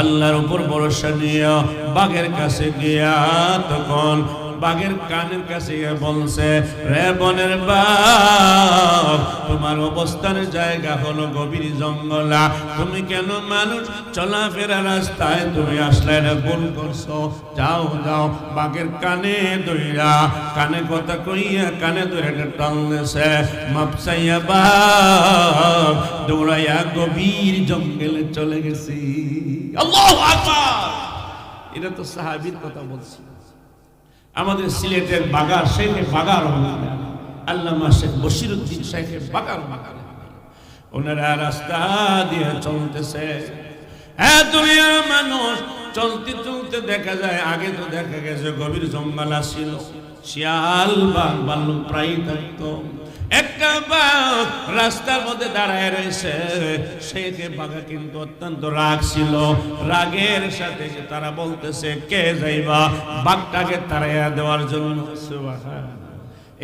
আল্লাহর উপর ভরসা নিয়ে বাঘের কাছে গিয়া তখন বাঘের কানের কাছে বলছে, রে বনের বাঘ, তোমার অবস্থানের জায়গা হলো গভীর জঙ্গলা, তুমি কেন মানুষ চলাফেরা রাস্তায় তুমি আসলে না ভুল করছো, যাও যাও। বাঘের কানে ধইরা, কানে কথা কইয়া কানে ধরে টানলেছে, মাপসাইয়া বাঘ দৌড়াইয়া গভীর জঙ্গলে চলে গেছি। আল্লাহু আকবার। এটা তো সাহাবীর কথা বলছি। আমাদের সিলেটের বাগার শেখে বাগার আল্লামা শেখ বশিরউদ্দিন শেখে বাগার, ওনারা রাস্তা দিয়ে চলতেছে। দুনিয়ার মানুষ চলতে চলতে দেখা যায়, আগে তো দেখা গেছে গভীর জঙ্গল ছিল, শিয়াল বাঘ ভাল্লুক প্রায় থাকতো। একটা বাঘ রাস্তার মধ্যে দাঁড়ায় রয়েছে, শেখে বাঘা কিন্তু অত্যন্ত রাগ ছিল। রাগের সাথে তারা বলতেছে, কে যাইবা বাঘটাকে তাড়াইয়া দেওয়ার জন্য।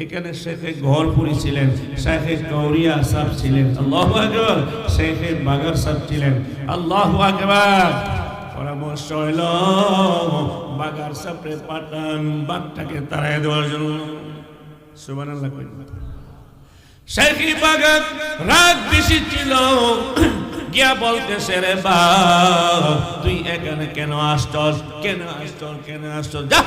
এখানে শেখে ঘরপুরি ছিলেন, শেখে কৌরিয়া সাহেব ছিলেন, আল্লাহু আকবার, শেখে বাগার সাহেব ছিলেন, আল্লাহু আকবার। পরামর্শ হইল বাগার সাহেবরে পাঠান বাঘটাকে তাড়াইয়া দেওয়ার জন্য। সুবহানাল্লাহ। শেখি বাগার রাগ বেশি ছিল, গিয়া বলতেছে, রে বাঘ তুই এখানে কেন আসছস, কেন আসছস, কেন আসছস, যা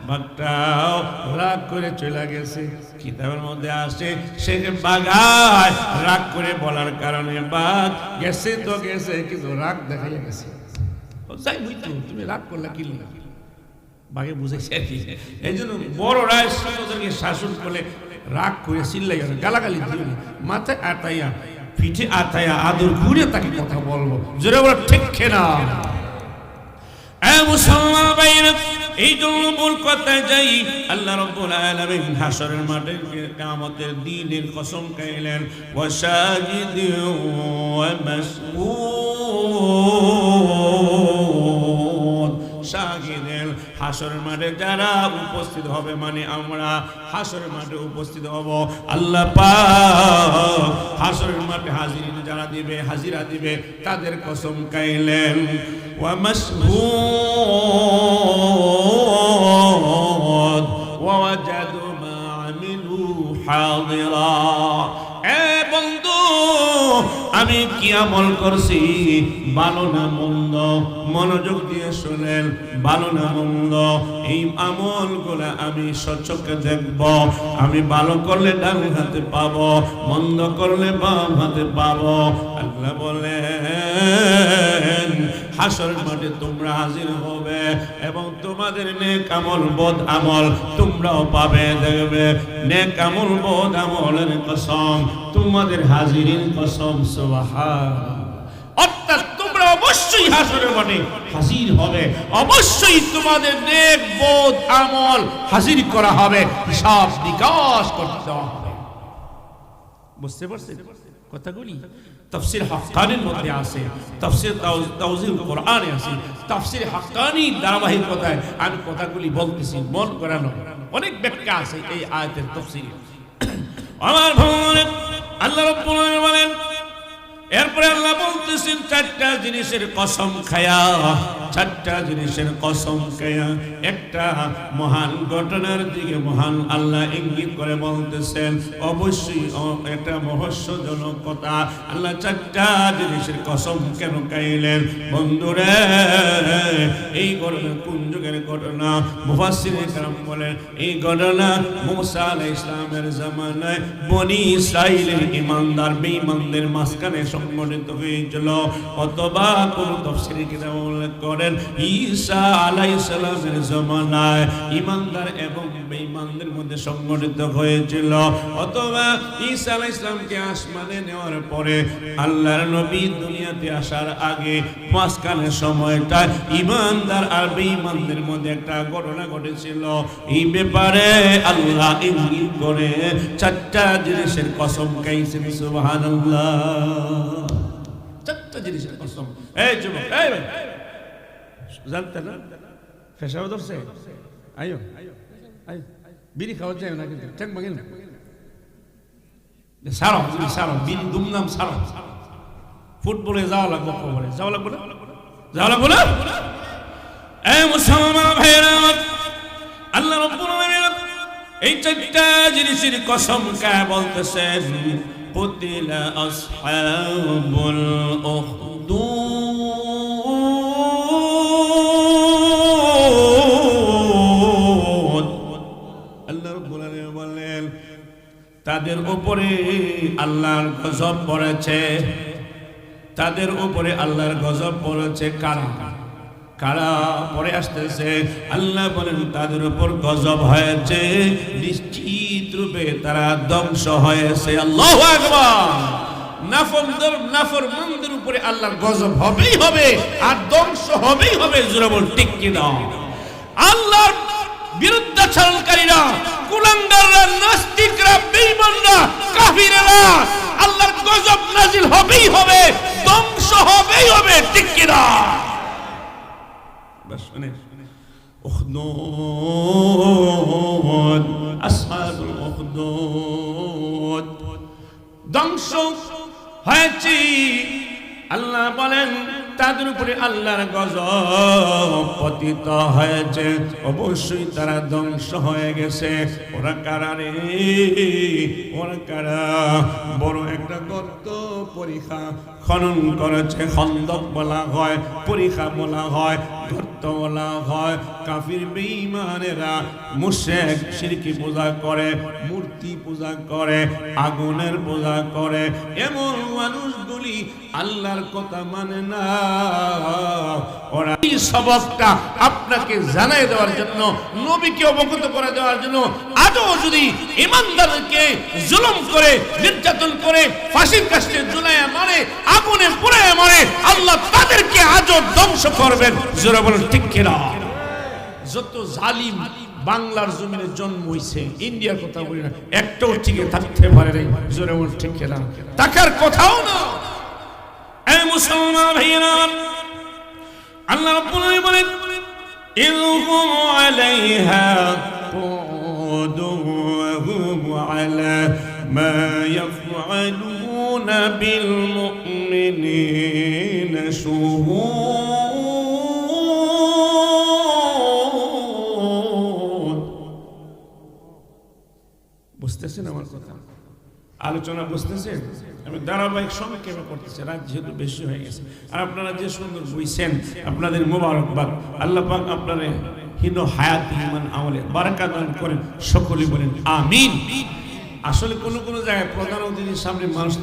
বাঘটাও রাগ করে চলে গেছে। কিতাবের মধ্যে আসে সে বাঘায় রাগ করে বলার কারণে বাঘ গেছে তো গেছে, কিন্তু রাগ দেখাইয়া গেছে। যাই বুঝতো তুমি রাগ করলা কি বাঘে বুঝেছে আর কি। এই জন্য বড়রা ছোটদেরকে শাসন করলে রাগ করে চিল্লাইয়া গালাগালি দিও না, মাথায় আটাইয়া পিঠে আটাইয়া আদর ঘুরে তাকে কথা বলবো, জোরে বলো ঠিক না। মুসলমান ভাইরা, এই জন্য মূল কথায় যাই, আল্লাহ রাব্বুল আলামিন হাশরের মাঠে কিয়ামতের দিনের কসম খাইলেন, ওয়াশাহিদিন ওয়া মাশহুদ। শাহিদের হাশরের মাঠে যারা উপস্থিত হবে, মানে আমরা হাশরের মাঠে উপস্থিত হব, আল্লাহ পাক হাশরের মাঠে হাজিরিন যারা দিবে, হাজিরা দিবে, তাদের কসম খাইলেন ওয়া মাশহুদ ওয়া ওয়াজাদু মা আমিলু হাদিরা। এ বন্ধু, আমি কি আমল করছি, ভালো না মন্দ, মনোযোগ দিয়ে শুনেন, ভালো না মন্দ, এই আমলগুলো আমি সচক্ষে দেখব। আমি ভালো করলে ডান হাতে পাবো, মন্দ করলে বাম হাতে পাবো। আল্লাহ বলেন হাশর মাঠে তোমরা হাজির হবে এবং তোমাদের নেক আমল বদ আমল তোমরাও পাবে, দেখবে নেক আমল বদ আমলের কসম, তোমাদের হাজিরিন কসম, সুবহানাল্লাহ। অর্থাৎ তোমরা অবশ্যই হাশরের মাঠে হাজির হবে, অবশ্যই তোমাদের নেক বদ আমল হাজির করা হবে, হিসাব নিকাশ করতে হবে। বুঝতে পারছেন কথাগুলি? তাফসীর হাক্কানির মধ্যে আছে, তাফসীর তাওজিল কোরআনে আছে, তাফসীর হাক্কানি ধারাবাহিকতায় আমি কথাগুলি বলতেছি, মন করানো অনেক ব্যাখ্যা আছে এই আয়াতের তাফসীরে। আমার ভাই, আল্লাহ রাব্বুল আলামিন বলেন, এরপরে আল্লাহ বলতেছেন চারটা জিনিসের কসম খায়া, চারটা জিনিসের কসম খায়া একটা মহান ঘটনার দিকে মহান আল্লাহ ইঙ্গিত করে বলতেছেন, অবশ্যই এটা রহস্যজনক কথা। আল্লাহ চারটা জিনিসের কসম কেন খাইলেন বন্ধুরে? এই ঘটনা কোন যুগের ঘটনা? মুফাসসিরে কেরাম বলেন এই ঘটনা মুসা আলাইহিস সালামের জামানায় বনি ইসরাইলের ঈমানদার বেঈমানদের মাঝখানে সংঘটিত হয়েছিল, অথবা কোন তাফসীরে কিতাব উল্লেখ করেন ঈসা আলাইহিস সালামের জামানায় ঈমানদার এবং বেঈমানদের মধ্যে সংঘটিত হয়েছিল, অথবা ঈসা আলাইহিস সালামকে আসমানে নেওয়ার পরে আল্লাহর নবী দুনিয়াতে আসার আগে মাঝখানে সময়টা ঈমানদার আর বেঈমানদের মধ্যে একটা ঘটনা ঘটেছিল। এই ব্যাপারে আল্লাহ ইঙ্গিত করে চারটা জিনিসের কসম খাইছেন, সুবহানাল্লাহ। চারটা জিনিসের কসম। এই যুবক, এই ভাই, জানতে না ফেসাব ধরছে? আইও আইও, বিড়ি খাওয়া যায় না কিন্তু ঠিক বাগেন সারো, সারো বিড়ি দুমদাম সারো। ফুটবলে যাওয়া লাগবে, খবরে যাওয়া লাগবে না, যাওয়া লাগবে না। এই মুসলমান ভাইরা, আল্লাহ রাব্বুল আলামিন এই চারটা জিনিসের কসম খায় বলতেছেন, কুতিলা আসহাবুল উখদুদ। আল্লাহ রাব্বুল আলামিন বলেন তাদের উপরে আল্লাহর গজব পড়েছে, তাদের উপরে আল্লাহর গজব পড়েছে। কারা কারা পরে আসতেছে? আল্লাহ বলেন তাদের উপর গজব হয়েছে, নিশ্চিত রূপে তারা ধ্বংস হয়েছে। আল্লাহু আকবার। নাফরমানদের উপরে আল্লাহর গজব হবেই হবে আর ধ্বংস হবেই হবে, জোরে বল ঠিক কি না? আল্লাহর বিরুদ্ধাচরণকারীরা, কুলাঙ্গাররা, নাস্তিকরা, বেঈমানরা, কাফিররা, আল্লাহর গজব নাজিল হবেই হবে, ধ্বংস হবেই হবে, ঠিক কি না? بس أخدود أصحاب الأخدود ধ্বংস হয়েছে। আল্লাহ বলেন তাদের উপরে আল্লাহর গজব পতিত হয়েছে, অবশ্যই তারা ধ্বংস হয়ে গেছে। ওরা কারা রে? ওরা কারা? বড় একটা গর্ত পরীক্ষা খনন করেছে, খন্দক বলা হয়, পরীক্ষা বলা হয়। গর্ত বলা হয়। কাফির বেঈমানেরা মুশরিক শিরকি পূজা করে, মূর্তি পূজা করে, আগুনের পূজা করে, এমন মানুষগুলি আল্লাহর কথা মানে না। ওরা এই সবকটা আপনাকে জানাই দেওয়ার জন্য, নবীকে অবগত করে দেওয়ার জন্য, আজও যদি ঈমানদারকে জুলুম করে, নির্যাতন করে, ফাঁসির কাস্টে ঝুলাইয়া মারে, আগুনে পুড়াইয়া মারে, আল্লাহ তাদেরকে আজও ধ্বংস করবেন। জোরে বলেন ঠিক কিনা? যত জালিম বাংলার জমিনে জন্ম হইছে, ইন্ডিয়ার কথা বলি না, একটাও টিকে থাকতে পারে নাই। জোরে বলেন ঠিক কিনা? টাকার কথাও না। এই মুসলমান ভাইয়েরা, আল্লাহ রাব্বুল আলামিন বলেন ইলহুম আলাইহা কুদুহুম আলা মা ইয়াফআলুনা বিল মুমিনিনা শুহুদ। বুঝতেছেন আমার কথা? আলোচনা বুঝতেছেন? আমি ধারাবাহিক সংক্ষেপে করতেছি, রাত যেহেতু বেশি হয়ে গেছে। আর আপনারা যে সুন্দর বইছেন, আপনাদের মোবারকবাদ। আল্লাহ পাক আপনারা হিন হায়াত ঈমান আমলে বারাকাত দান করেন। সকলেই বলেন আমিন। আসলে কোন কোন জায়গায় প্রধান অতিথির সামনে মানুষ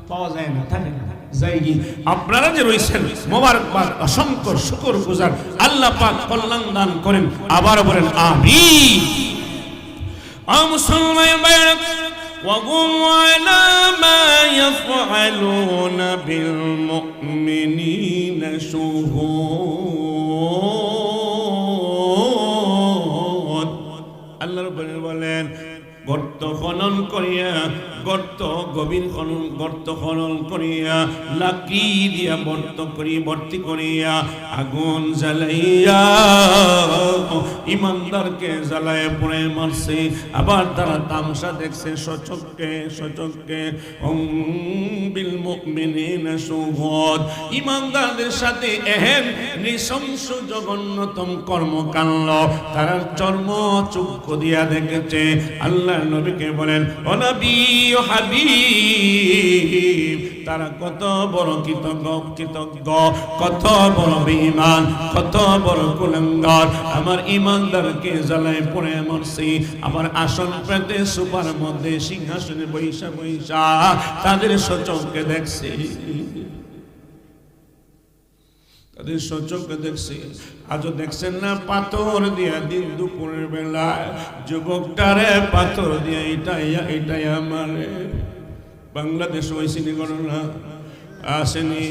পাওয়া যায় না, থাকে না, যাই কি আপনারা যে রয়েছেন মোবারকবাদ, অসংখ্য শুকর গুজার। আল্লাহ পাক কল্যাণ দান করেন। আবার বলেন আমিন। মুসলমান ভাইরা, وهم على ما يفعلون بالمؤمنين شهود। আল্লাহ রাব্বুল বলেন গর্ত খনন করিয়া, গর্ত গভীর খনন, গর্ত খনন করিয়া লাকড়ি দিয়া ভর্তি করিয়া আগুন জ্বালাইয়া ইমানদারকে জ্বালায় পড়ে মারছে। আবার তারা তামসা দেখছে সচক্ষে। বিল মুমিনিনা শুহুদ। ইমানদারদের সাথে এহেন নৃশংস জঘন্যতম কর্মকাণ্ড তারা চর্ম চক্ষু দিয়া দেখেছে। আল্লাহ নবীকে বলেন ও নবী ও হাবিব, তারা কত বড় কৃতজ্ঞ, কত বড় বেঈমান, কত বড় কুলাঙ্গার। আমার ইমানদারকে জ্বালায় পড়ে মরছি। আমার আসন পেতে সুপার মধ্যে সিংহাসনে বৈশা তাদের সচক্ষে দেখছি, তাদের সচক্ষে দেখছি। আজও দেখছেন না পাথর দিয়া দিন দুপুরের বেলায় যুবকটারে পাথর দিয়া এটাই আমার বাংলাদেশ হয়েছিনি ঘটনা আসেনি।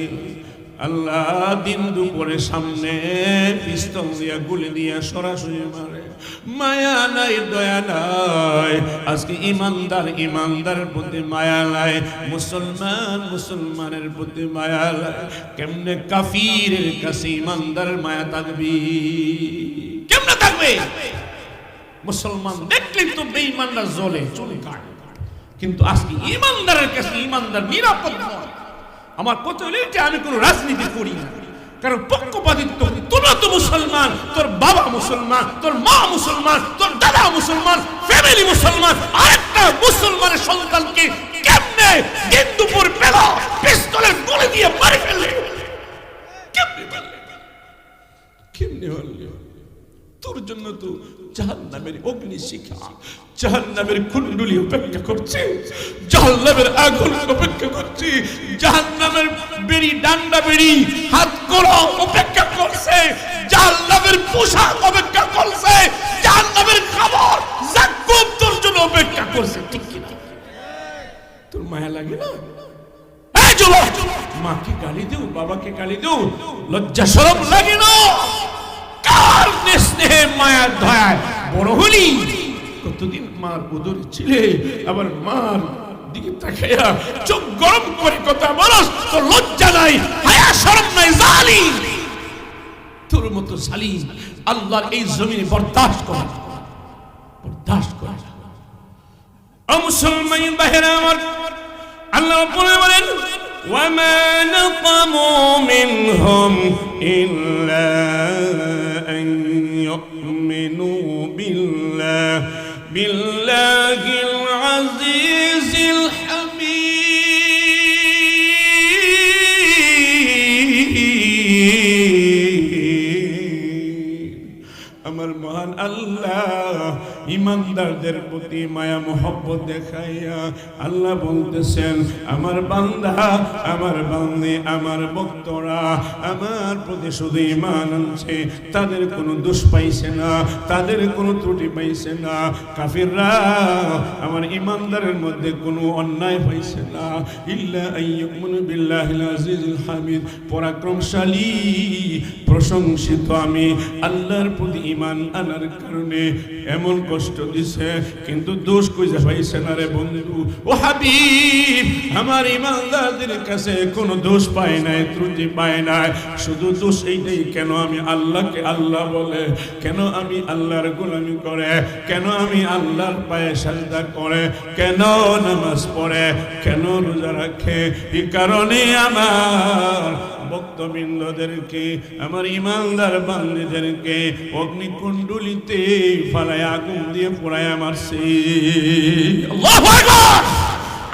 আল্লাহ দিন দুপুরের সামনে পিস্তল দিয়া গুলি দিয়া সরাসরি মারে। মায়া নাই, দয়া নাই। আজকে ইমানদারের প্রতি মায়া নাই, মুসলমানের প্রতি মায়া নাই। কেমনে কাফিরের কাছে ইমানদারের মায়া থাকবে? কেমনে থাকবে? মুসলমান দেখলেই তো বেঈমানরা জ্বলে চুলকায়, কিন্তু আজকে ইমানদারের কাছে ইমানদার নিরাপদ নয়। আমার কথা হলো যে আমি কোনো রাজনীতি করি না, কারণ পক্ষপাতিত্ব। তোরা তো মুসলমান, তোর বাবা মুসলমান, তোর মা মুসলমান, তোর দাদা মুসলমান, ফ্যামিলি মুসলমান। আরেকটা মুসলমানের সন্তানকে কেমনে দিন দুপুর বেলা পিস্তলের গুলি দিয়ে মারি ফেললে? কেমনে মারলে? তোর জন্য তো জাহান্নামের অগ্নি শিখা, জাহান্নামের কুণ্ডলী অপেক্ষা করছে, জাহান্নামের আগুন অপেক্ষা করছে, জাহান্নামের বেড়ি, ডান্ডা বেড়ি, হাত কড়া অপেক্ষা করছে, জাহান্নামের পোশাক অপেক্ষা করছে, জাহান্নামের খাবার জাকুম তোর জন্য অপেক্ষা করছে। ঠিক কি না? তোর মায়া লাগে না? এই যুবক, মাকে গালি দেও, বাবাকে গালি দেও, লজ্জা শরম লাগে না? কার স্নেহে মায়া দয়ায় বড় হলি? কতদিন মার উদরে ছিলে, আবার মার দিকে তাকাইয়া চোখ গরম করে কথা বলস? তোর লজ্জা নাই, হায়া শরম নাই? জালিম, তোর মতো জালিম আল্লাহর এই জমিনে বরদাস্ত করা। ও মুসলমান ভাইরা আমার, আল্লাহ বলেন وما نقموا منهم إلا أن يؤمنوا بالله العزيز الحميد আল্লাহ ইমানদারদের প্রতি মায়া মোহব্বত দেখাইয়া আল্লাহ বলতেছেন, আমার বান্দা, আমার বান্দী, আমার ভক্তরা আমার প্রতি শুধু ঈমান আনছে, তাদের কোনো দোষ পাইছে না, তাদের কোনো ত্রুটি পাইছে না। কাফিররা আমার ইমানদারের মধ্যে কোনো অন্যায় পাইছে না। ইল্লা আইয়ুমিনু বিল্লাহিল আজিজিল হামিদ, পরাক্রমশালী প্রশংসিত আমি আল্লাহর প্রতি ঈমান আনার কারণে এমন কষ্ট দিছে, কিন্তু দোষ কইজা পাইছে না রে বন্ধু। ও হাবিব, আমার ইমানদারদের কাছে কোনো দোষ পায় নাই, ত্রুটি পায় নাই। শুধু দোষ এইটাই, কেন আমি আল্লাহকে আল্লাহ বলে, কেন আমি আল্লাহর গোলামি করে, কেন আমি আল্লাহর পায়ে সাজদা করে, কেন নামাজ পড়ে, কেন রোজা রাখে। এই কারণে আমার ভক্তবৃন্দদেরকে, আমার ইমানদার বান্দীদেরকে অগ্নিকুণ্ডলিতে ফালায় আগুন দিয়ে পোড়ায় মারছে। আল্লাহু আকবার।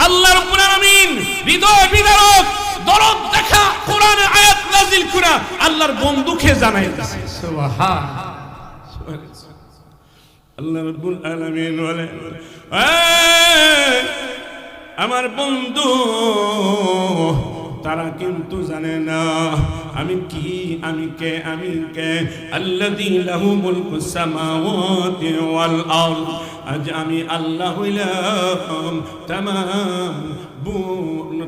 আল্লাহ রাব্বুল আলামিন হৃদয় বিদারক দরদ দেখা কোরআনের আয়াত নাযিল করা আল্লাহর বন্ধুকে জানাইতেছে। সুবহানাল্লাহ। আল্লাহ রাব্বুল আলামিন বলে, আমার বন্ধু তারা কিন্তু জানে না আমি কি, আমি কে, আমি কে। আল্লাযী লাহু মুলকুস সামাওয়াতি ওয়াল আরদ, আজ আমি আল্লাহ হইলাম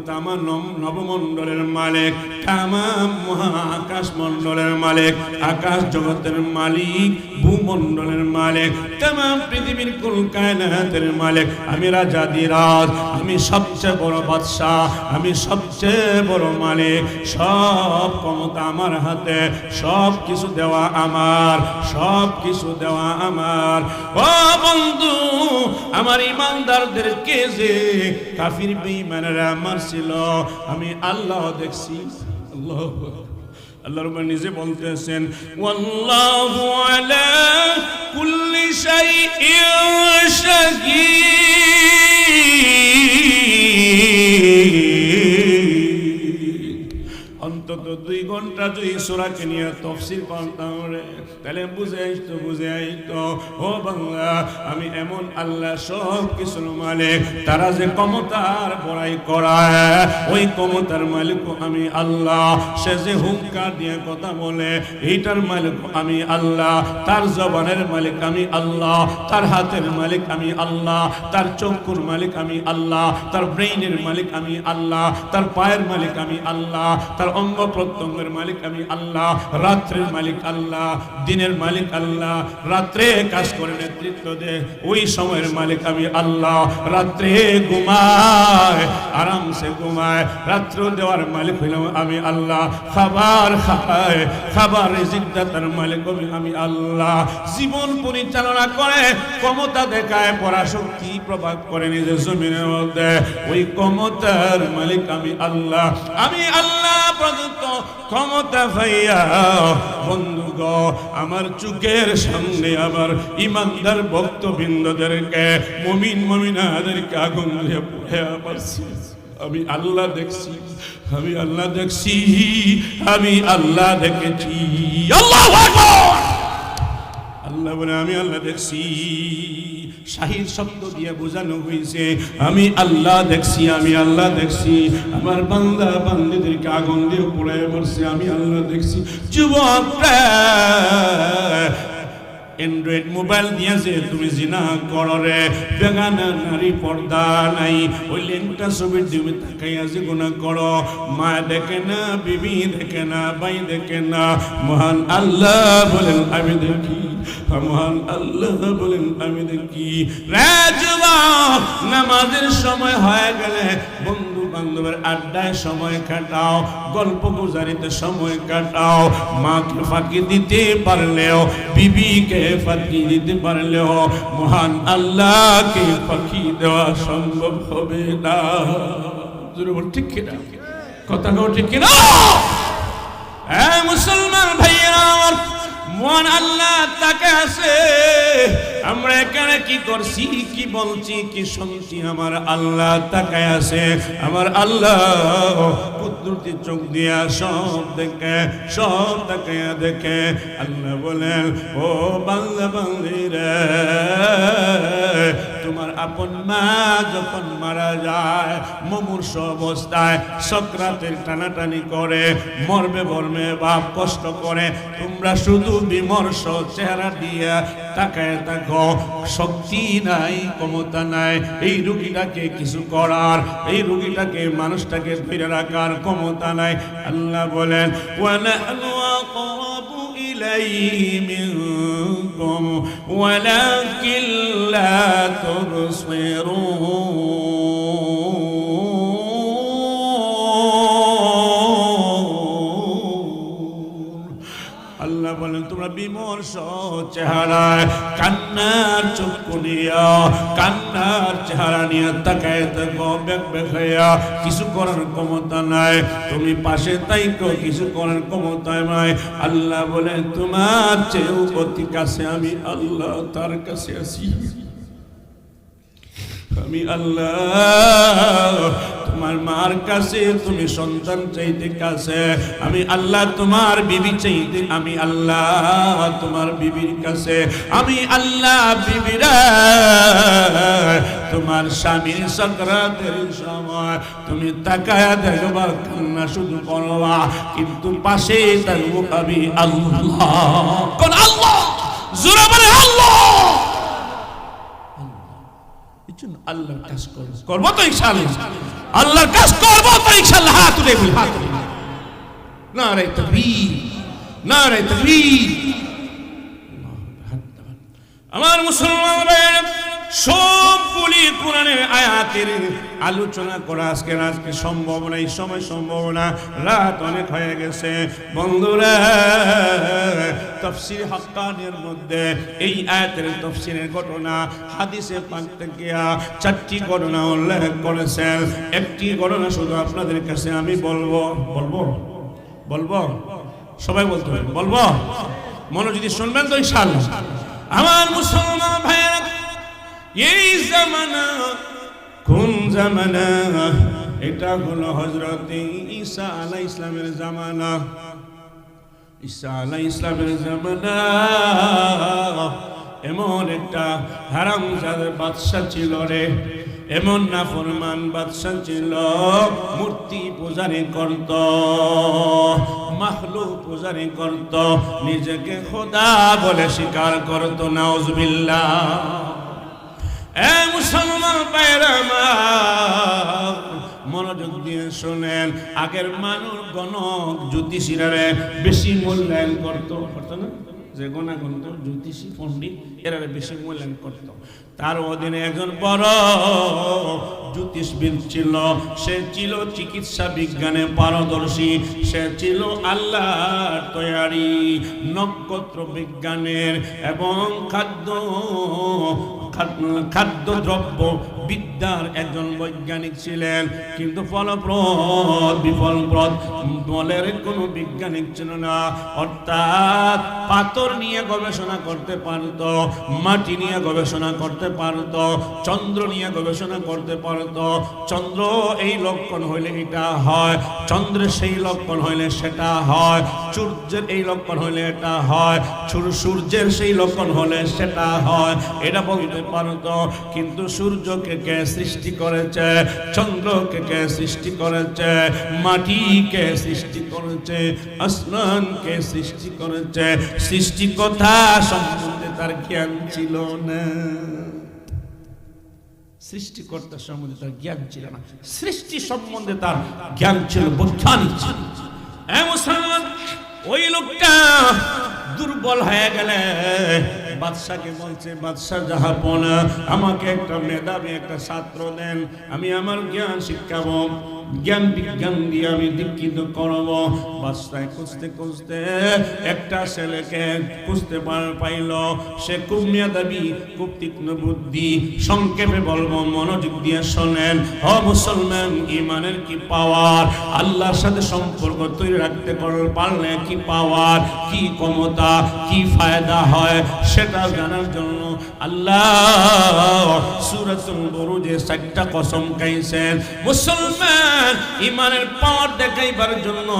তামাম নবমণ্ডলের মালিক, তামাম মহা আকাশ মণ্ডলের মালিক, আকাশ জগতের মালিক, ভূমণ্ডলের মালিক, তামাম পৃথিবীর কুল কায়নাতের মালিক। আমি রাজাদিরাজ, আমি সবচেয়ে বড় বাদশাহ, আমি সবচেয়ে বড় মালিক। সব ক্ষমতা আমার হাতে, সব কিছু দেওয়া আমার, সব কিছু দেওয়া আমার। ও বন্ধু, আমার ইমানদারদেরকে যে কাফির বেঈমানেরা মারছিল, আমি আল্লাহ দেখছি। আল্লাহু আকবার। আল্লাহ রাব্বুল নিজে বলতেছেন, ওয়াল্লাহু আলা কুল্লি শাইইন শাহীদ। অন্তত 2 ঘন্টা যদি সূরাকে নিয়ে তাফসীর করতাম রে, তাহলে বুঝে আইতো ও বাংলা, আমি এমন আল্লাহ সব কিছুর মালিক। তারা যে ক্ষমতার বড়াই করায়, ওই ক্ষমতার মালিক আমি আল্লাহ। সে যে হুঙ্কার দিয়ে কথা বলে, এইটার মালিক আমি আল্লাহ। তার জবানের মালিক আমি আল্লাহ, তার হাতের মালিক আমি আল্লাহ, তার চক্ষুর মালিক আমি আল্লাহ, তার ব্রেইনের মালিক আমি আল্লাহ, তার পায়ের মালিক আমি আল্লাহ, তার অঙ্গ প্রত্যঙ্গের মালিক আমি আল্লাহ, রাত্রের মালিক আল্লাহ, দিনের মালিক আল্লাহ। রাত্রে কাজ করে নেতৃত্ব দে, ওই সময়ের মালিক আমি আল্লাহ। রাত্রে ঘুমায়, আরামসে ঘুমায়, রাত্র দেওয়ার মালিক হইলাম আমি আল্লাহ। খাবার খায়, খাবার রিজিক দাতার মালিক আমি আল্লাহ। জীবন পরিচালনা করে, ক্ষমতা দেখায়, পরাশক্তি প্রভাব করে নিজের জমিনের মধ্যে, ওই ক্ষমতার মালিক আমি আল্লাহ। আমি আল্লাহ প্রদত্ত ক্ষমতা পাইয়া বন্ধু গো, আমার চোখের সামনে আমার ইমানদার ভক্তবৃন্দদেরকে, মুমিন মুমিনাদেরকে আগুন দিয়ে পুড়িয়ে মারছি। আমি আল্লাহ দেখছি, আমি আল্লাহ দেখছি, আমি আল্লাহ দেখেছি। আল্লাহু আকবার। আল্লাহ বলে, আমি আল্লাহ দেখছি। শাহিদ শব্দ দিয়ে বোঝানো হয়েছে আমি আল্লাহ দেখছি, আমি আল্লাহ দেখছি। আমার বান্দা বান্দীদেরকে আগুন দিয়ে পুড়িয়ে মারছে, আমি আল্লাহ দেখছি। যুবকরা, অ্যান্ড্রয়েড মোবাইল দিয়েছে, তুমি জিনা করো রে, বেগানা নারী পর্দা নাই, ওই লেনটা ছবির দিকে তাকাইয়া যে গুনাহ করো। মা দেখে না, বিবি দেখে না, ভাই দেখে না, মহান আল্লাহ বলেন আমি দেখি, মহান আল্লাহ বলেন আমি দেখি। নামাজের সময় হয়ে গেলে বন্ধু বান্ধবের আড্ডায় সময় কাটাও, গল্প গুজারিতে সময় কাটাও। মাকে ফাঁকি দিতে পারলেও, বিবিকে ফাঁকি দিতে পারলেও মহান আল্লাহকে ফাঁকি দেওয়া সম্ভব হবে না। ঠিক কিনা কথা, ঠিক কিনা? মুসলমান ভাইয়া, মহান আল্লাহ তাকে আছে আমরা এখানে কি করছি, কি বলছি, কি শুনছি, আমার আল্লাহ তাকায় আছে। আমার আল্লাহ কুদরতি চোখ দিয়া সব দেখে, সব তাকায় দেখে। আল্লাহ বলেন, ও বান্দা বান্দীরা, তোমার আপন মা যখন মারা যায়, মুমূর্ষু অবস্থায় সকরাতের টানাটানি করে, মরবে মরবে বাপ কষ্ট করে, তোমরা শুধু বিমর্ষ চেহারা দিয়ে তাকায় থাকো। শক্তি নাই, ক্ষমতা নাই এই রোগীটাকে কিছু করার, এই রোগীটাকে মানুষটাকে ধরে রাখার ক্ষমতা নাই। আল্লাহ বলেন, ওয়ানাহনু আকরাবু ইলাইহি মিনকুম ওয়ালাকিন লা আল্লাহ বলেন, তোমরা বিমর্ষ চেহারায় কান্নার চক্ষু নিয়া, কান্নার চেহারা নিয়ে তাকায় থাকো, বেক বেক হইয়া, কিছু করার ক্ষমতা নাই। তুমি পাশে তাইকো, কিছু করার ক্ষমতা নাই। আল্লাহ বলেন, তোমার চেয়েও অতি কাছে আমি আল্লাহ, তার কাছে আছি। আমি আল্লাহ তোমার মার কাছে, তুমি সন্তান চাইতে কাছে। আমি আল্লাহ তোমার বিবি চাইতে, আমি আল্লাহ তোমার বিবির কাছে। আমি আল্লাহ বিবিরা তোমার স্বামীর সাকরাতের সময় তুমি তাকায়া দেখবা, কান্না শুধু করবা, কিন্তু পাশে থাকবো আমি আল্লাহ। কোন আল্লাহ? জোরে বলে আল্লাহ। আল্লাহর কাজ করবো তো ইনশাআল্লাহ, আল্লাহর কাজ করবো তো ইনশাআল্লাহ। হাত তুলে বলি, হাত তুলে। নারে তাকবীর, নারে তাকবীর। আমার মুসলমান ভাইয়েরা, সবগুলি কোরআনের আয়াতের আলোচনা করা আজকে সম্ভব না, এই সময় সম্ভব না, রাত অনেক হয়ে গেছে। বন্ধুরা, তাফসীর হাক্কানির মধ্যে এই আয়াতের তাফসীরের ঘটনা হাদিসে পাক থেকে 4টি ঘটনা উল্লেখ করেছেন। একটি ঘটনা শুধু আপনাদের কাছে আমি বলবো, সবাই বলতে হবে, বলবো, মনোযোগ দিয়ে শুনবেন তো ইনশাআল্লাহ। আমার মুসলমান ভাইয়েরা, এই জামানা কোন জামানা? এটা হলো হযরত ঈসা আলাইহিস সালামের জামানা। ঈসা আলাইহিস সালামের জামানা এমন একটা হারামজাদা বাদশা ছিল রে, এমন নাফরমান বাদশা ছিল, মূর্তি পূজারি করত, মাখলুক পূজারি করত, নিজেকে খোদা বলে স্বীকার করত। নাউজুবিল্লাহ। এ মুসলমান ভাইরা, মনোযোগ দিয়ে শোনেন। আগের মানুষ গণক জ্যোতিষীরা বেশি মূল্যায়ন করতো না, যে গণাগন্ত জ্যোতিষী পণ্ডিত এরা বেশি মূল্যায়ন করত। তার অধীনে একজন বড় জ্যোতিষবিদ ছিল, সে ছিল চিকিৎসা বিজ্ঞানে পারদর্শী, সে ছিল আল্লাহর তৈরি নক্ষত্র বিজ্ঞানের এবং খাদ্যদ্রব্য বিদ্যার একজন বৈজ্ঞানিক ছিলেন, কিন্তু ফলপ্রদ বিফলপ্রদ বলের কোনো বিজ্ঞানিক ছিল না। অর্থাৎ পাথর নিয়ে গবেষণা করতে পারত, মাটি নিয়ে গবেষণা করতে পারত, চন্দ্র নিয়ে গবেষণা করতে পারত। চন্দ্র এই লক্ষণ হইলে এটা হয়, চন্দ্রের সেই লক্ষণ হইলে সেটা হয়, সূর্যের এই লক্ষণ হইলে এটা হয়, সূর্যের সেই লক্ষণ হলে সেটা হয়, এটা বলতে পারত। কিন্তু সূর্যকে কে সৃষ্টি করেছে, চন্দ্রকে কে সৃষ্টি করেছে, মাটিকে সৃষ্টি করেছে, আসমানকে সৃষ্টি করেছে, সৃষ্টি কথা সম্বন্ধে তার জ্ঞান ছিল না। সৃষ্টিকর্তা সম্বন্ধে তার জ্ঞান ছিল না, সৃষ্টি সম্বন্ধে তার জ্ঞান ছিল বৈজ্ঞানিক। ওই লোকটা দুর্বল হয়ে গেলে বাদশাকে বলছে, বাদশা জাহাপনা, আমাকে একটা মেধাবী একটা ছাত্র দেন, আমি আমার জ্ঞান শিক্ষাবো, জ্ঞান বিজ্ঞান দিয়ে আমি দীক্ষিত করব। বাদশায় খুঁজতে খুঁজতে একটা ছেলেকে খুঁজতে পাইল, সে খুব মেধাবী, খুব তীক্ষ্ণ বুদ্ধি। সংক্ষেপে বলবো, মনোযোগ দিয়ে শোনেন। ও মুসলমান, ইমানের কি পাওয়ার, আল্লাহর সাথে সম্পর্ক তৈরি রাখতে পারলে কি পাওয়ার, কি ক্ষমতা, কি ফায়দা হয়, সেটা জানার জন্য আল্লাহ সূরাতুল বুরুজে 4টা কসম খাইছেন মুসলমান ঈমানের পাওয়ার দেখাইবার জন্য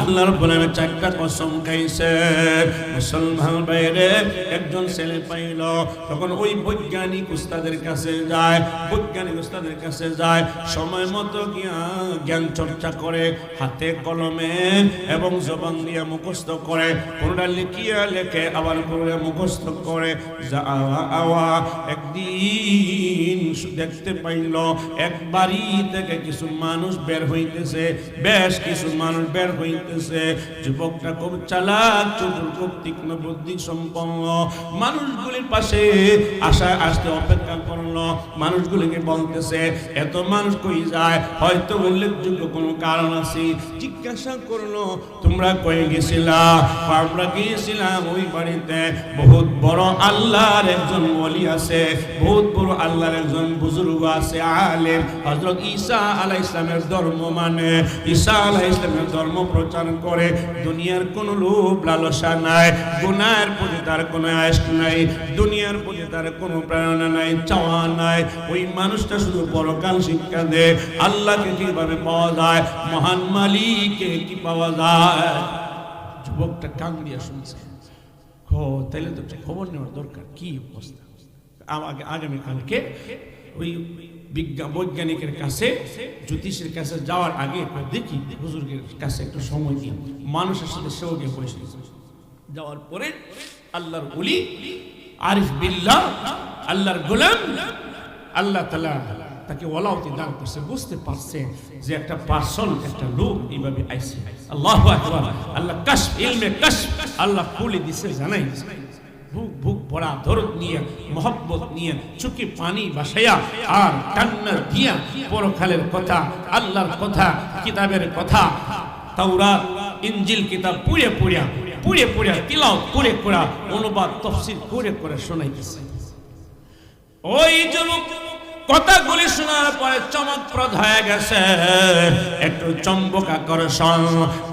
আল্লাহ রাব্বুল আলামিন 4টা কসম খাইছেন মুসলমান ভাইরে একজন ছেলে পাইল তখন ওই বৈজ্ঞানিক উস্তাদের কাছে যায় সময় মতো জ্ঞান চর্চা করে হাতে কলমে এবং জবান দিয়ে মুখস্থ করে কোনটা লিখিয়া লেখে আবার কোনটা মুখস্থ করে একদিন দেখতে পাইল এক বাড়ি থেকে কিছু মানুষ বের হইতেছে বেশ কিছু মানুষ বের হইতেছে যুবকটা খুব চালাক চতুর খুব তীক্ষ্ণ বুদ্ধি সম্পন্ন মানুষগুলির পাশে আসতে অপেক্ষা করলো মানুষগুলিকে বলতেছে এত মানুষ কই যায় হয়তো উল্লেখযোগ্য কোনো কারণ আছে জিজ্ঞাসা করলো তোমরা কই গেছিলা আমরা গিয়েছিলাম ওই বাড়িতে বহুত বড় আল্লাহর একজন ওলি আছে বহুত বড় আল্লাহর একজন বুজুর্গ আছে আলেম হযরত ঈসা আলাইহিস সালামের ধর্ম মানে ঈসা আলাইহিস সালামের ধর্ম প্রচার করে দুনিয়ার কোনো লোভ লালসা নাই গুনাহের প্রতি তার কোনো আশক নাই দুনিয়ার প্রতি তার কোনো প্রেরণা নাই চাওয়া নাই ওই মানুষটা শুধু পরকাল শিক্ষা দেয় আল্লাহকে কিভাবে পাওয়া যায় মহান মালিককে কি পাওয়া যায় যুবকটা কান দিয়ে শুনছে তাইলে তো খবর নেওয়ার দরকার কি অবস্থা আগামীকালকে ওই বৈজ্ঞানিকের কাছে জ্যোতিষের কাছে যাওয়ার আগে দেখি হুজুরের কাছে একটু সময় দিই মানুষের সাথে সেও গিয়ে বসে যাওয়ার পরে আল্লাহর ওলি আরিফ বিল্লাহ আল্লাহর গোলাম আল্লাহ তাআলা তাকে ওলাওতি দান করছে বুঝতে পারছে যে একটা পার্সন একটা লোক এইভাবে আইছে আল্লাহু আকবার আল্লাহ কাশফ ইলমে কাশফ আল্লাহ খুলে দিছে জানাই বুক ভরা দরদ নিয়ে মোহব্বত নিয়ে চোখে পানি ভাসায়া আর কান্না দিয়া পরকালের কথা আল্লাহর কথা কিতাবের কথা তাওরাত ইনজিল কিতাব পুরে তিলাওয়াত করে অনুবাদ তাফসীর করে শোনাইতেছে ওই যুবক কথাগুলি শোনার পরে চমকপ্রদ হয়ে গেছে একটু চম্বক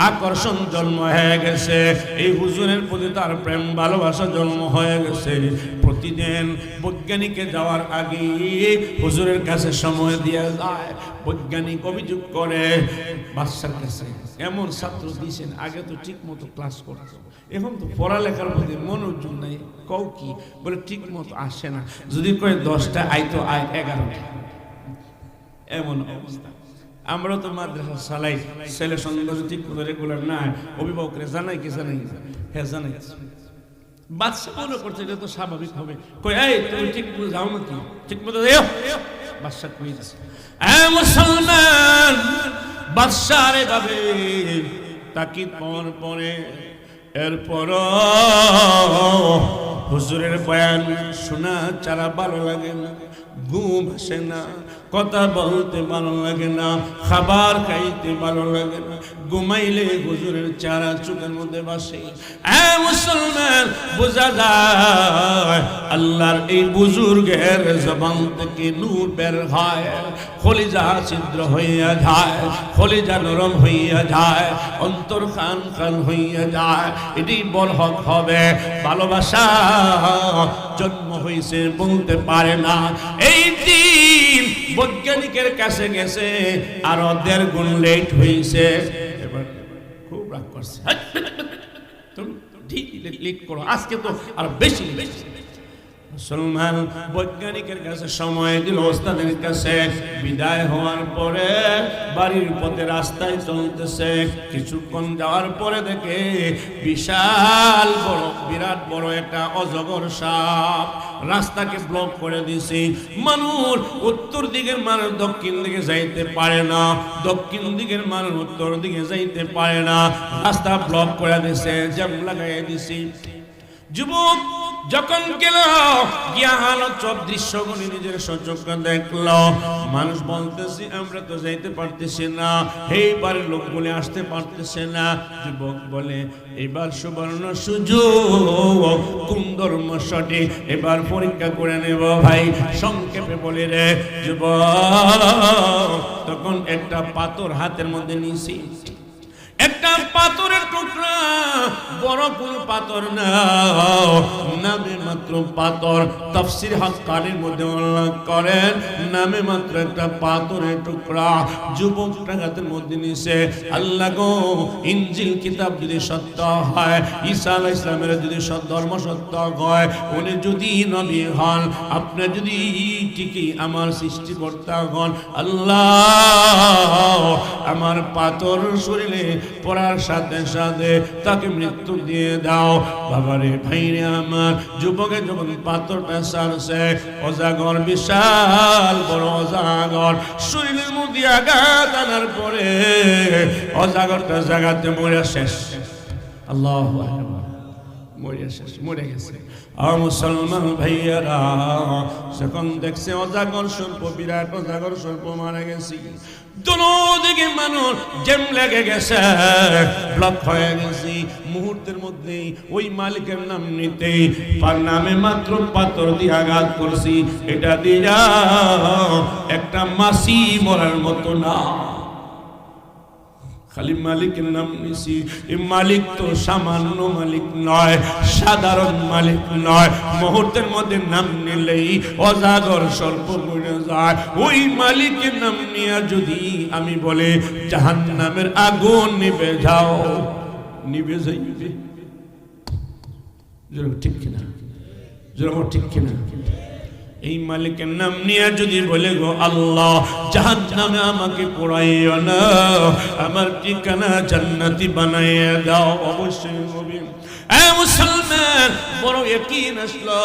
আকর্ষণ জন্ম হয়ে গেছে এই হুজুরের প্রতি তার প্রেম ভালোবাসা জন্ম হয়ে গেছে প্রতিদিন বৈজ্ঞানিকে যাওয়ার আগে হুজুরের কাছে সময় দিয়ে যায় বৈজ্ঞানিক অভিযোগ করে বাচ্চার কাছে এমন ছাত্র দিয়েছেন আগে তো ঠিক মতো ক্লাস করতো এখন তো পড়ালেখার মধ্যে মনোযোগ নাই কও কি বলে ঠিক মতো আসে না যদি কয় 10টা আইতো আয় 11টা এমন অবস্থা আমরা তো মাদ্রাসা চালাই ছেলে সন্ধ্যা ঠিক মতো রেগুলার না অভিভাবকরা জানাই হ্যাঁ জানাই বাচ্চা মনে করছে এটা তো স্বাভাবিক হবে কই এই তুমি ঠিক মতো যাও নাকি ঠিক মতো যাও বাচ্চা কই দিছে মুসলমান বাদশার এভাবে তাকিদ পরে এরপর হুজুরের বয়ান শোনা ছাড়া ভালো লাগে না ঘুম আসে না কথা বলতে ভালো লাগে না খাবার খাইতে ভালো লাগে না ঘুমাইলে হুজুরের চারা চোখের মধ্যে ভাসে মুসলমান বোঝা যায় আল্লাহর এই বুজুর্গের জবান থেকে নূর বের হয় কলিজা ছিদ্র হইয়া যায় কলিজা নরম হইয়া যায় অন্তর খান হইয়া যায় এটি বরহক হবে ভালোবাসা জন্ম হইছে বলতে পারে না এই দিন বৈজ্ঞানিকের কাছে গেছে আরো 1.5 গুণ লেট হইছে এবার খুব রাগ করছে তুমি ঠিক লেট করো আজকে তো আর বেশি মুসলমান বৈজ্ঞানিকের কাছে সময় দিল ওস্তাদের কাছে বিদায় হওয়ার পরে বাড়ির পথে রাস্তায় চলতেছে কিছুক্ষণ যাওয়ার পরে দেখে বিরাট বড় একটা অজগর সাপ রাস্তাকে ব্লক করে দিয়েছে মানুষ উত্তর দিকের মানুষ দক্ষিণ দিকে যাইতে পারে না দক্ষিণ দিকের মানুষ উত্তর দিকে যাইতে পারে না রাস্তা ব্লক করে দিয়েছে জ্যাম লাগাই দিয়েছে যুবক যখন গেল গিয়া হালত সব দৃশ্যগুলি নিজের সচক্ষে দেখলো মানুষ বলতেছে আমরা তো যাইতে পারতেছি না এইবারের লোকগুলি আসতে পারতেছে না যুবক বলে এবার সুবর্ণ সুযোগ কোন ধর্ম সঠিক এবার পরীক্ষা করে নেব ভাই সংক্ষেপে বলে রে যুবক তখন একটা পাথর হাতের মধ্যে নিয়েছি একটা পাথরের টুকরা, বড় কোন পাথর না, নামে মাত্র পাথর। তাফসীর হাক্কানির মধ্যে উল্লেখ করেন নামে মাত্র একটা পাথরের টুকরা। যুবকটা হাতের মধ্যে নিছে, আল্লাহ গো, ইনজিল কিতাব যদি সত্য হয়, ঈসা আলাইহিস সালামের যদি ধর্ম সত্য হয়, উনি যদি নবী হন, আপনি যদি ঠিকই আমার সৃষ্টিকর্তা হন, আল্লাহ আমার পাথর শরীরে পড়ার সাথে সাথে তাকে মৃত্যু দিয়ে দাও। বাবারে ভাইরে আমার, যুবকে যখন পাথরটা সারছে, অজাগর বিশাল বড় অজাগর শরীরের মধ্যে আঘাত আনার পরে অজাগরটা জাগাতে মরে শেষ। আল্লাহু আকবার, মরে শেষ, মরে গেছে। আর মুসলমান ভাইয়ারা যখন দেখছে অজাগর সর্প, বিরাট অজাগর সর্প মারা গেছে, দুদিকে মানুষ জ্যাম লেগে গেছে, ব্লক হয়ে গেছে। মুহূর্তের মধ্যে ওই মালিকের নাম নিতেই নামে মাত্র পাথর দিয়ে আঘাত করছি, এটা দিয়া একটা মাসি মরার মতো না। খালি মালিকের নাম নিছি, এই মালিক তো সামান্য মালিক নয়, সাধারণ মালিক নয়। মুহূর্তের মধ্যে নাম নিলেই অজাগর সর্প মরে যায়। ওই মালিকের নাম নিয়ে যদি আমি বলে জাহান্নামের আগুন নিভে যাও, নিভে যাইবে। ঠিক কিনা? ঠিক কিনা? এই মালিকের নাম নিয়ে যদি বলে গো আল্লাহ জাহান্নামে আমাকে পোড়াইও না, আমার ঠিকানা জান্নাতি বানাইয়া দাও, অবশ্যই হবে। মুসলমান বড় ইয়াকিন আসলো,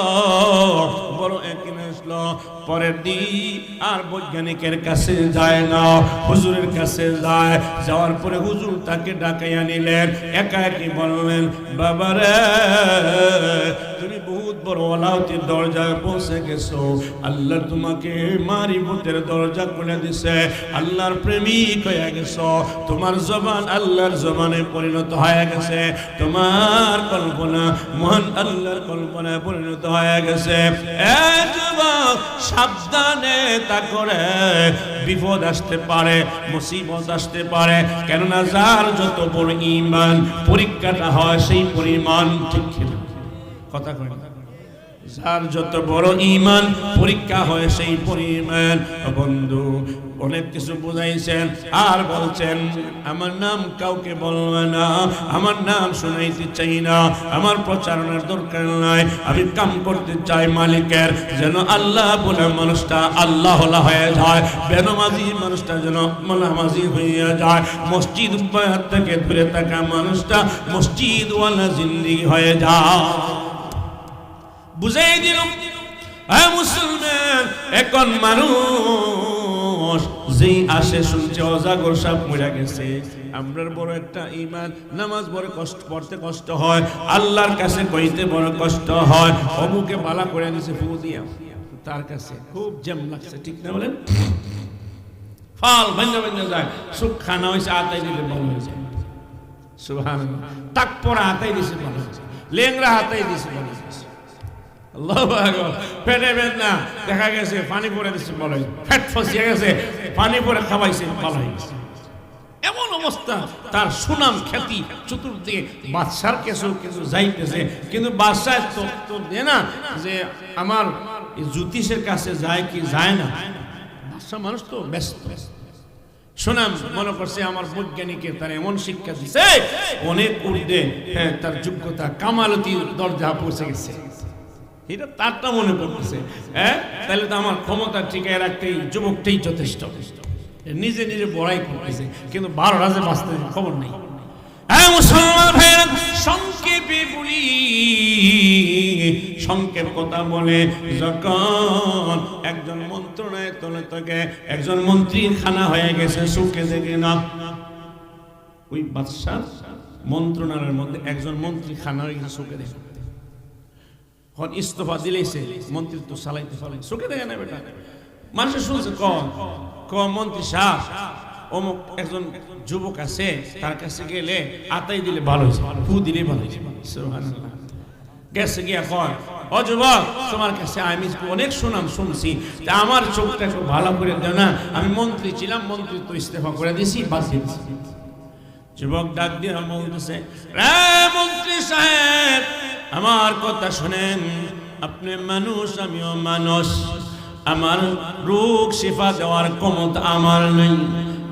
বড় ইয়াকিন আসলো। পরের দিন আর বৈজ্ঞানিকের কাছে যায় না, হুজুরের কাছে যায়। যাওয়ার পরে হুজুর তাকে ডাকাইয়া নিলেন, একা একই বললেন, বাবারে তুমি বহুত বড় আলাউতির দরজায় পৌঁছে গেছো, আল্লাহ তোমাকে মারিফতের দরজা খুলে দিছে, আল্লাহর প্রেমিক হয়ে গেছো, তোমার জবান আল্লাহর জবানে পরিণত হয়ে গেছে, তোমার কল্পনা মহান আল্লাহর কল্পনায় পরিণত হয়ে গেছে। যুবক সাবধানে তা করে, বিপদ আসতে পারে, মুসিবত আসতে পারে, কেননা যার যত বড় ঈমান পরীক্ষাটা হয় সেই পরিমাণ। ঠিক কিনা? কথা কয় না? যার যত বড় ঈমান পরীক্ষা হয় সেই পরিমাণ। বন্ধু অনেক কিছু বুঝাইছেন আর বলছেন আমার নাম কাউকে বলবে না, আমার নাম শুনাইতে চাই না, আমার প্রচারণার দরকার নাই, আমি কাম করতে চাই মালিকের, যেন আল্লাহ বলে মানুষটা আল্লাহ হয়ে যায়, বেনামাজি মানুষটা যেন নামাজি হইয়া যায়, মসজিদ থেকে দূরে থাকা মানুষটা মসজিদওয়ালা জিন্দেগি হয়ে যায়। বুঝাই দিল মুসলমান। এখন মানুষ যেই আসে শুনছে অজাগর সাপ মরে গেছে, আমরার বড় একটা ঈমান, নামাজ বড় কষ্ট পড়তে কষ্ট হয়, আল্লাহর কাছে কইতে বড় কষ্ট হয়। অমুকে বালা করে দিছে ফু দিয়া, তার কাছে খুব জ্যাম লাগছে, ঠিক না বলেন? ফল ভাঙা ভাঙা যায়, সুখ খানা হয়েছে আতাই দিলে ভালো হয়ে যায়। সুবহানাল্লাহ। তাক পরা আতাই দিছে ভালো হয়েছে, লেংরা হাতাই দিছে ভালো হয়েছে। আল্লাহু আকবার। পেটে বেদনা দেখা গেছে পানি পরে দিচ্ছে ভালো হয়েছে, পেট ফসিয়ে গেছে পানি পরে খাওয়াইছে ভালো হয়েছে। এমন অবস্থা, তার সুনাম খ্যাতি চতুর্দিকে, বাদশার কিছু কিছু যাইতেছে, কিন্তু বাদশাহ তো দেয় না যে আমার জ্যোতিষের কাছে যায় কি যায় না। বাদশা মানুষ তো ব্যস্ত, সুনাম মনে করছে আমার বৈজ্ঞানিকে তার এমন শিক্ষা দিছে অনেক ঊর্ধ্বে, হ্যাঁ তার যোগ্যতা কামালতি দরজা পৌঁছে গেছে, এটা তারটা মনে করতেছে। হ্যাঁ তাহলে তো আমার ক্ষমতা টিকায় রাখতে যুবকটাই যথেষ্ট, নিজে নিজে বড়াই করতেছে, কিন্তু 12 রাজে বাঁচতে খবর নেই। হ্যাঁ মুসলমান ভাইরা, সংক্ষেপে বলি, সংক্ষেপ কথা বলে, যখন একজন মন্ত্রণালয়ের তলে থেকে একজন মন্ত্রীর খানা হয়ে গেছে, সুখে দেখে না ওই বাদশাহ মন্ত্রণালয়ের মধ্যে একজন মন্ত্রী খানা হয়ে গেছে, সুখে দেখে এখন ইস্তফা দিলেছে, মন্ত্রী তো চালাইতে পারে, সুখে দেখে না বেটা। মানুষ শুনছে কম মন্ত্রী সাহেব অমুক একজন যুবক আছে, তার কাছে গেলে আতাই দিলে ভালো হয়েছে, ফু দিলে ভালো হয়েছে। সুবহানাল্লাহ। গেছে গিয়া কয়, ও যুবক তোমার কাছে আমি অনেক সুনাম শুনছি, তা আমার চোখটা একটু ভালো করে দেও না, আমি মন্ত্রী ছিলাম, মন্ত্রী তো ইস্তফা করে দিয়েছি, বাদ দিয়েছি। যুবক ডাক দিয়ে বলতেছে, রে মন্ত্রী সাহেব, আমার কথা শুনেন। আপনি মানুষ, আমিও মানুষ। আমার রোগ শিফা দেওয়ার ক্ষমতা আমার নেই।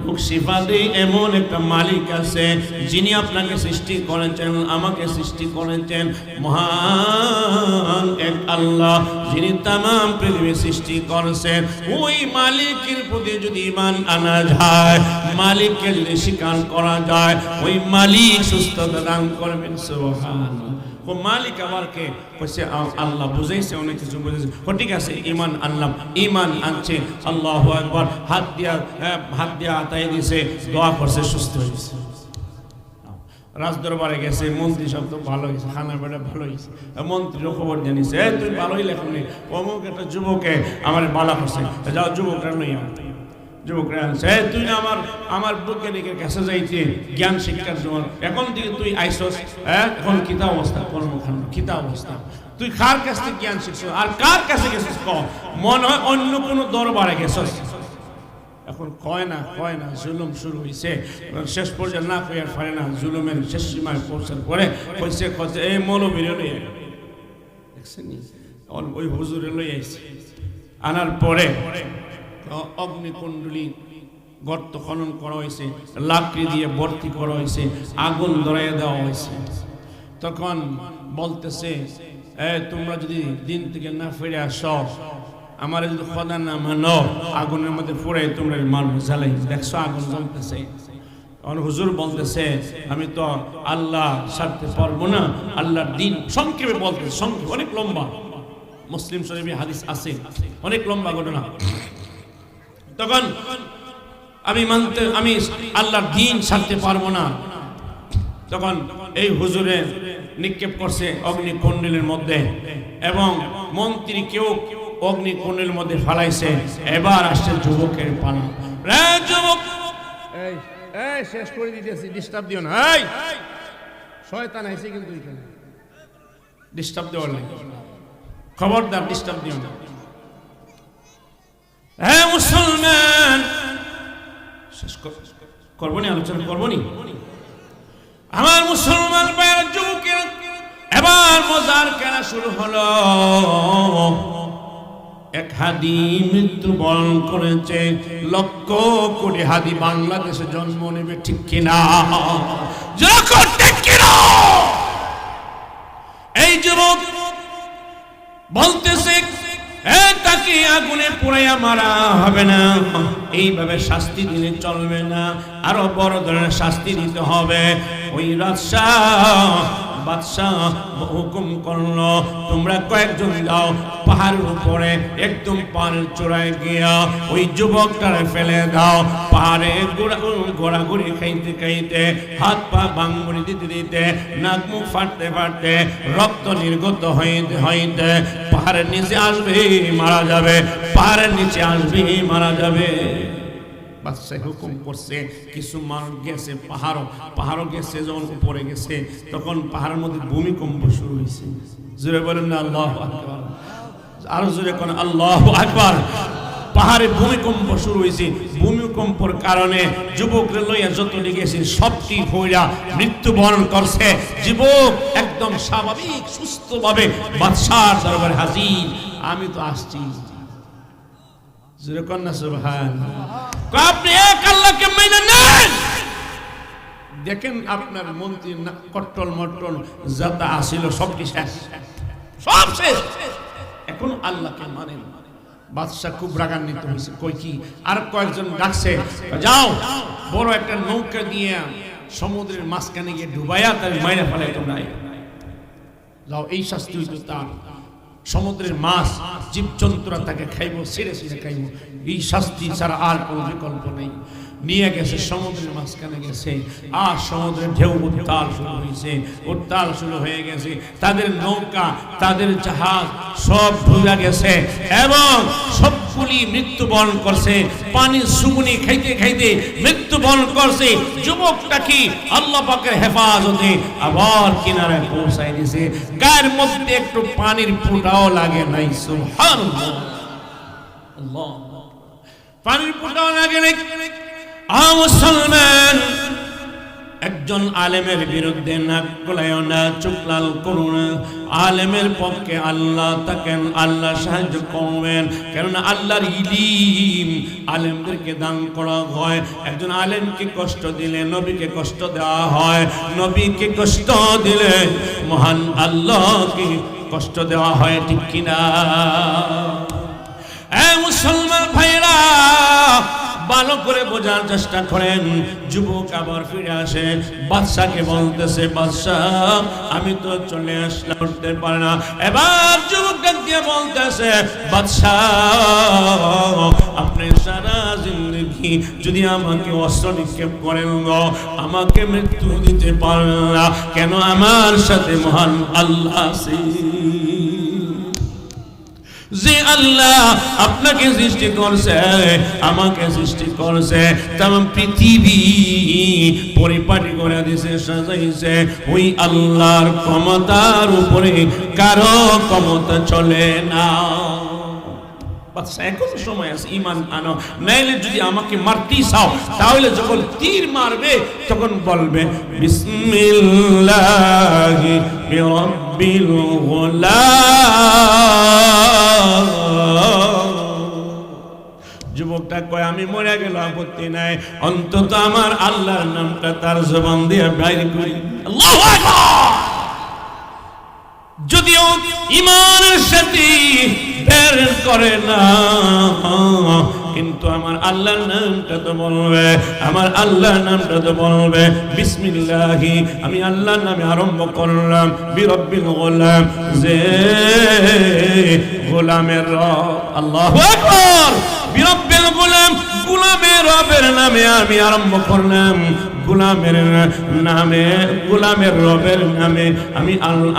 রোগ শিফা দিয়ে এমন একটা মালিক আছে যিনি আপনাকে সৃষ্টি করেছেন, আমাকে সৃষ্টি করেছেন। মহান এক আল্লাহ যিনি তামাম পৃথিবী সৃষ্টি করেছেন। ওই মালিকের প্রতি যদি ঈমান আনা যায়, মালিককে যদি স্বীকার করা যায়, ওই মালিক সুস্থতা দান করবেন। সুবহানাল্লাহ। ও মালিক আবার কে? কইছে আল্লাহ। বুঝাইছে, অনেক কিছু বুঝাইছে। ঠিক আছে, ঈমান আনলাম। ঈমান আনছে, আল্লাহু আকবার, হাত দিয়া আতাই দিছে, দোয়া করছে, সুস্থ হয়েছে। রাজ দরবারে গেছে, মন্ত্রী সব তো ভালো হয়েছে, খানা বেড়া ভালো হয়েছে। মন্ত্রীরও খবর জানিয়েছে, তুই ভালোই লেখনি, অমুক একটা যুবকে আমার বালা করছে, যাও যুবকরা লইয়া। যুবকরা আনছে, তুই না আমার বৈজ্ঞানিকের কাছে যাইতে জ্ঞান শিক্ষার জন্য, এখন থেকে তুই আইসস, এখন কিতা অবস্থা, কর্মকাণ্ড কিতা অবস্থা, তুই কার কাছ থেকে জ্ঞান শিখছ আর কার কাছে গেছিস? মনে হয় অন্য কোনো দরবারে গেছস। এখন কয় না জুলুম শুরু হয়েছে। শেষ পর্যায়ে না কই আর পারে না, জুলুমের শেষ সীমায় পৌঁছার পরে কইছে এই মৌলবীর লই দেখছেন, ওই হুজুরে লই আইছে। আনার পরে অগ্নিকুণ্ডলী গর্ত খনন করা হয়েছে, লাকড়ি দিয়ে ভর্তি করা হয়েছে, আগুন ধরাইয়া দেওয়া হয়েছে। তখন বলতেছে, তোমরা যদি দিন থেকে না ফিরে আসো, আমার যদি খোদা না মানো, আগুনের মধ্যে পড়ে তোমরা মারবো, জ্বালাই। দেখছো আগুন জ্বলতেছে। হুজুর বলতেছে, আমি তো আল্লাহ ছাড়তে পারবো না, আল্লাহর দিন। সংক্ষেপে বলতেছে, সংক্ষেপ অনেক লম্বা, মুসলিম শরীফে হাদিস আছে, অনেক লম্বা ঘটনা। তখন আমি আল্লাহর দিন ছাড়তে পারবো না। তখন এই হুজুরে নিক্ষেপ করছে অগ্নিকুণ্ডলীর মধ্যে, এবং মন্ত্রী কেউ অগ্নিকুণ্ডলীর মধ্যে ফালাইছে। এবার আসছে যুবকের পালা। যুবক, শেষ করে দিতেছি, ডিস্টার্ব দিও না। শয়তান আইছে কিন্তু এখানে, ডিস্টার্ব দেওয়ার নাই, খবরদার ডিস্টার্ব দিও না। হ্যাঁ মুসলমান, শেষ করবনি, আলোচনা করবনি। আমার মুসলমান ভাইয়ের যুবকের এবার মজার খেলা শুরু হলো। এক হাদি মৃত্যুবরণ করেছে, লক্ষ কোটি হাদি বাংলাদেশে জন্ম নেবে, ঠিক কিনা? যখন ঠিক কিনা, এই যুবক বলতেছে, তাকে আগুনে পোড়াইয়া মারা হবে না, এইভাবে শাস্তি দিলে চলবে না, আরো বড় ধরনের শাস্তি দিতে হবে। ওই বাদশাহ হুকুম করলো, তোমরা কয়েকজন যাও পাহাড়ের উপরে, একদম পাহাড়ের চূড়ায় গিয়া ওই যুবকটারে ফেলে দাও। পাহাড়ে ঘোরাঘুরি খাইতে খাইতে, হাত পা বাঙ্গুড়ি দিতে দিতে, নাক মুখ ফাটতে ফাটতে, রক্ত নির্গত হইতে হইতে পাহাড়ের নিচে আসবে, মারা যাবে। পাহাড়ের নিচে আসবে, মারা যাবে। বাদশাহ হুকুম করছে, কিছু মানুষ গেছে পাহাড়ও গেছে। যখন উপরে গেছে, তখন পাহাড়ের মধ্যে ভূমিকম্প শুরু হয়েছে। জোরে বলেন না আল্লাহু আকবার, আরো জোরে কোন আল্লাহু আকবার। পাহাড়ে ভূমিকম্প শুরু হয়েছে। ভূমিকম্পর কারণে যুবকরা লইয়া যতটি গেছে সবটি হইয়া মৃত্যুবরণ করছে। যুবক একদম স্বাভাবিক সুস্থভাবে বাদশার দরবারে হাজির। আমি তো আসছি, জোরে কোন না সুবহানাল্লাহ। আপনি এক আল্লাহকে মেনে নেন। দেখেন আপনার মন্ত্রী কট্টল মট্টল যাতা আসিল, সবটি শেষ, সব শেষ। এখন আল্লাহকে মানেন। বাদশাহ খুব রাগান্বিত হয়েছে। কই কি? আর কয়েকজন ডাকছে, যাও বড় একটা নৌকা দিয়ে সমুদ্রের মাঝখানে গিয়ে ডুবাইয়া তার মাইরা ফেলে, তোমরা যাও। এই শাস্তি হইতো তার। সমুদ্রের মাছ জীবজন্তুরা তাকে খাইব, ছিঁড়ে ছিঁড়ে খাইব। এই শাস্তি ছাড়া আর কোনো বিকল্প নেই। নিয়ে গেছে সমুদ্রের মাঝখানে গেছে, আর সমুদ্রের ঢেউ উত্তাল শুরু হয়েছে, উত্তাল শুরু হয়ে গেছে। তাদের নৌকা, তাদের জাহাজ সব ডুবে গেছে, এবং সবগুলি মৃত্যুবরণ করছে। পানির সুগুনি খাইতে খাইতে মৃত্যুবরণ করছে। যুবকটা কি আল্লাহ পাকের হেফাজতে আবার কিনারে পৌঁছায় দিয়েছে। গায়ের মধ্যে একটু পানির ফোঁটাও লাগে নাই। সুবহানাল্লাহ, আল্লাহ, পানির ফোঁটাও লাগে নাই। মুসলমান, একজন আলেমের বিরুদ্ধে নাক গলায় না, চোখ লাল করো না। আলেমের পক্ষে আল্লাহ থাকেন, আল্লাহ সাহায্য করবেন, কেননা আল্লাহর ইলম আলেমদেরকে দান করা হয়। একজন আলেমকে কষ্ট দিলে নবীকে কষ্ট দেওয়া হয়, নবীকে কষ্ট দিলে মহান আল্লাহকে কষ্ট দেওয়া হয়, ঠিক কিনা? মুসলমান ভাইরা ভালো করে বোঝার চেষ্টা করেন। যুবক আবার ফিরে আসে, বাদশাকে বলতেছে, বাদশাহ আমি তো চলে আসলাম, করতে পারে না। এবার যুবকটা দিয়ে বলতেছে, বাদশাহ আপনি সারা জিন্দগি যদি আমাকে অস্ত্র নিক্ষেপ করেন গো, আমাকে মৃত্যু দিতে পারেন না, কেন? আমার সাথে মহান আল্লাহ আছে। যে আল্লাহ আপনাকে সৃষ্টি করছে, আমাকে সৃষ্টি করছে, তাম পৃথিবী পরিপাটি করে দিয়েছে, সাজাইছে, ওই আল্লাহর ক্ষমতার উপরে কারো ক্ষমতা চলে না। এখন সময় আছে, ইমান আনো, নাইলে যদি আমাকে মারতেই চাও তাহলে যখন তীর মারবে তখন বলবে বিসমিল্লাহি বিরাব্বিল গুলাম। যুবকটা কয় আমি মরে গেল আপত্তি নাই, অন্তত আমার আল্লাহর নামটা তার জবান দিয়ে বাইর করি। আল্লাহু আকবার। যদিও ইমানের সাথে বের করে না, কিন্তু আমার আল্লাহর নামটা তো বলবে, আমার আল্লাহর নামটা তো বলবে। বিসমিল্লাহি, আমি আল্লাহর নামে আরম্ভ করলাম, বিরব্বিল গোলাম, যে গোলামের রব। আল্লাহু আকবার। বিরব্বিল গোলাম, গোলামের রবের নামে আমি আরম্ভ করলাম, গোলামের নামে, গোলামের রবের নামে আমি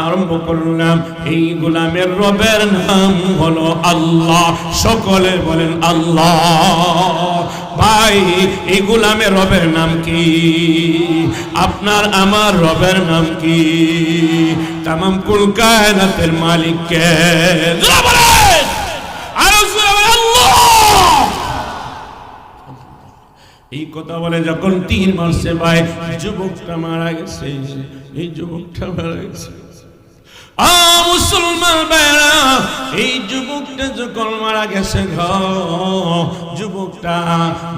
আরম্ভ করলাম। এই গোলামের রবের নাম হলো আল্লাহ। সকলে বলেন আল্লাহ। ভাই এই গোলামের রবের নাম কি? আপনার আমার রবের নাম কি? তামাম কুল কায়নাতের মালিক কে? এই কথা বলে যখন তীর মারছে ভাই, যুবকটা মারা গেছে, এই যুবকটা মারা গেছে। মুসলমান ভাইরা, এই যুবকটা যখন মারা গেছে, যুবকটা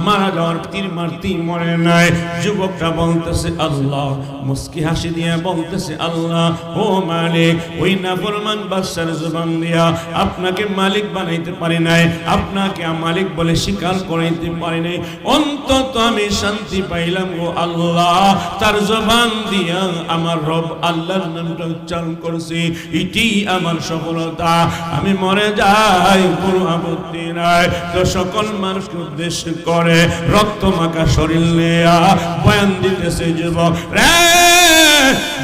মারা যাওয়ার তীর মারতেই মরে নাই। যুবকটা বলতেছে আল্লাহ, মুস্কি হাসি দিয়ে বলতেছে আল্লাহ ও মালিক, ওই নাফরমান বাদশার জবান দিয়া আপনাকে মালিক বানাইতে পারি নাই, আপনাকে মালিক বলে স্বীকার করাইতে পারি নাই, অন্তত আমি শান্তি পাইলাম ও আল্লাহ, তার জবান দিয়া আমার রব আল্লাহর নামটা উচ্চারণ করছি, এটি আমার সফলতা। আমি মরে যাই কোনো আপত্তি নাই। তো সকল মানুষকে উদ্দেশ্য করে রক্ত মাখা শরীর নিয়া বয়ান দিতেছে, যুবক রে,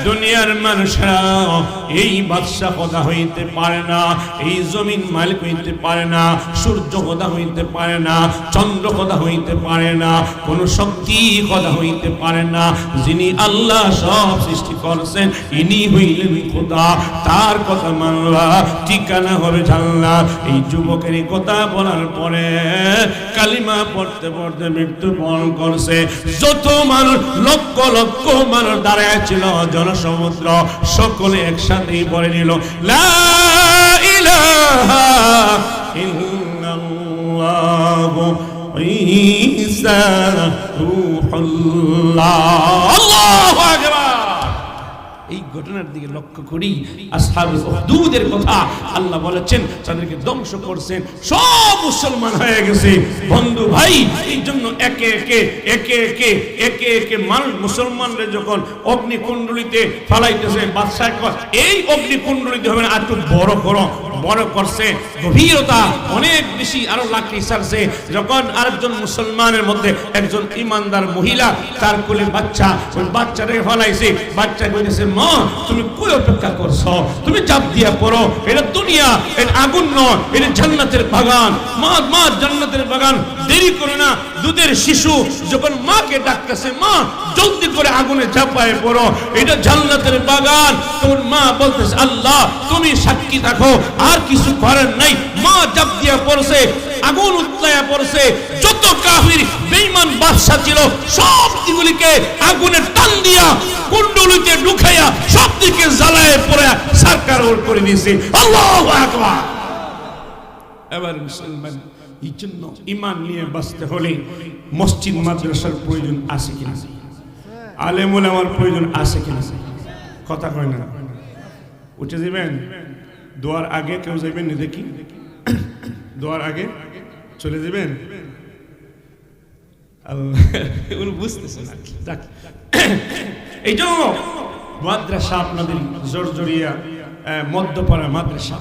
দুনিয়ার মানুষরা এই বাদশা খোদা হইতে পারে না, এই জমিন মালিক হইতে পারে না, সূর্য খোদা হইতে পারে না, চন্দ্র খোদা হইতে পারে না, কোন শক্তি খোদা হইতে পারে না। যিনি আল্লাহ সব সৃষ্টি করছেন ইনি হইলেন খোদা, তার কথা মানবা ঠিকানা হবে জান্নাত। এই যুবকের এই কথা বলার পরে কালিমা পড়তে পড়তে মৃত্যুবরণ করছে। যত মানুষ, লক্ষ লক্ষ মানুষ দাঁড়ায় ছিল, জনসমুদ্র সকলে একসাথেই পড়ে নিল লা ইলাহা ইল্লাল্লাহু ঈসা রূহুল্লাহ। আল্লাহু আকবার। এই ঘটনার দিকে লক্ষ্য করি, আসহাবে উখদুদের কথা আল্লাহ বলেছেন, তাদেরকে ধ্বংস করছেন, সব মুসলমান হয়ে গেছে। বন্ধু ভাই, এই জন্য একে একে মানুষ মুসলমানরা যখন অগ্নিকুণ্ডলিতে ফালাইতেছে, বাদশাহ এই অগ্নিকুণ্ডলিতে হবে না, আর একটু বড় করো, বড় করছে, গভীরতা অনেক বেশি, আরো লাকড়ি ছাড়ছে। যখন আরেকজন মুসলমানের মধ্যে একজন ইমানদার মহিলা, তার কোলে বাচ্চা, ওই বাচ্চাটাকে ফালাইছে, বাচ্চা কইতেছে মা তুমি কই অপেক্ষা করছো, তুমি চাপ দিয়া পড়ো, এটা দুনিয়া, এটা আগুন নয়, এটা জান্নাতের বাগান। মা মা জান্নাতের বাগান, দেরি করো না। দুধের শিশু যখন মাকে ডাকতেছে, মা জলদি করে আগুনে ঝাঁপায় পড়ো, এটা জান্নাতের বাগান। তোর মা বলতেছে আল্লাহ তুমি সাক্ষী থাকো, আর কিছু করার নাই। মা চাপ দিয়া পড়ছে, আগুন উতলায় পুরাইয়া পড়ছে। যত কাফির বেঈমান বাদশা ছিল সব দিগুলিকে আগুনে টান দিয়া কুণ্ডলিতে ঢুকাইয়া সব দিকে জ্বালায় পুরাইয়া সরকার করে দিয়েছে। আল্লাহু আকবার। এবার মুসলমান এই জন্য ঈমান নিয়ে বাঁচতে হলে মসজিদ মাদ্রাসার প্রয়োজন আছে কিনা, আলেম ওলামার প্রয়োজন আছে কিনা? কথা কয় না। উঠে যাবেন দোয়ার আগে, কেউ যাবেন না দেখি, দোয়ার আগে চলে যাবেন। বুঝতেছেন এই জন্য মাদ্রাসা আপনাদের জর্জরিয়া মধ্যপাড়া মাদ্রাসা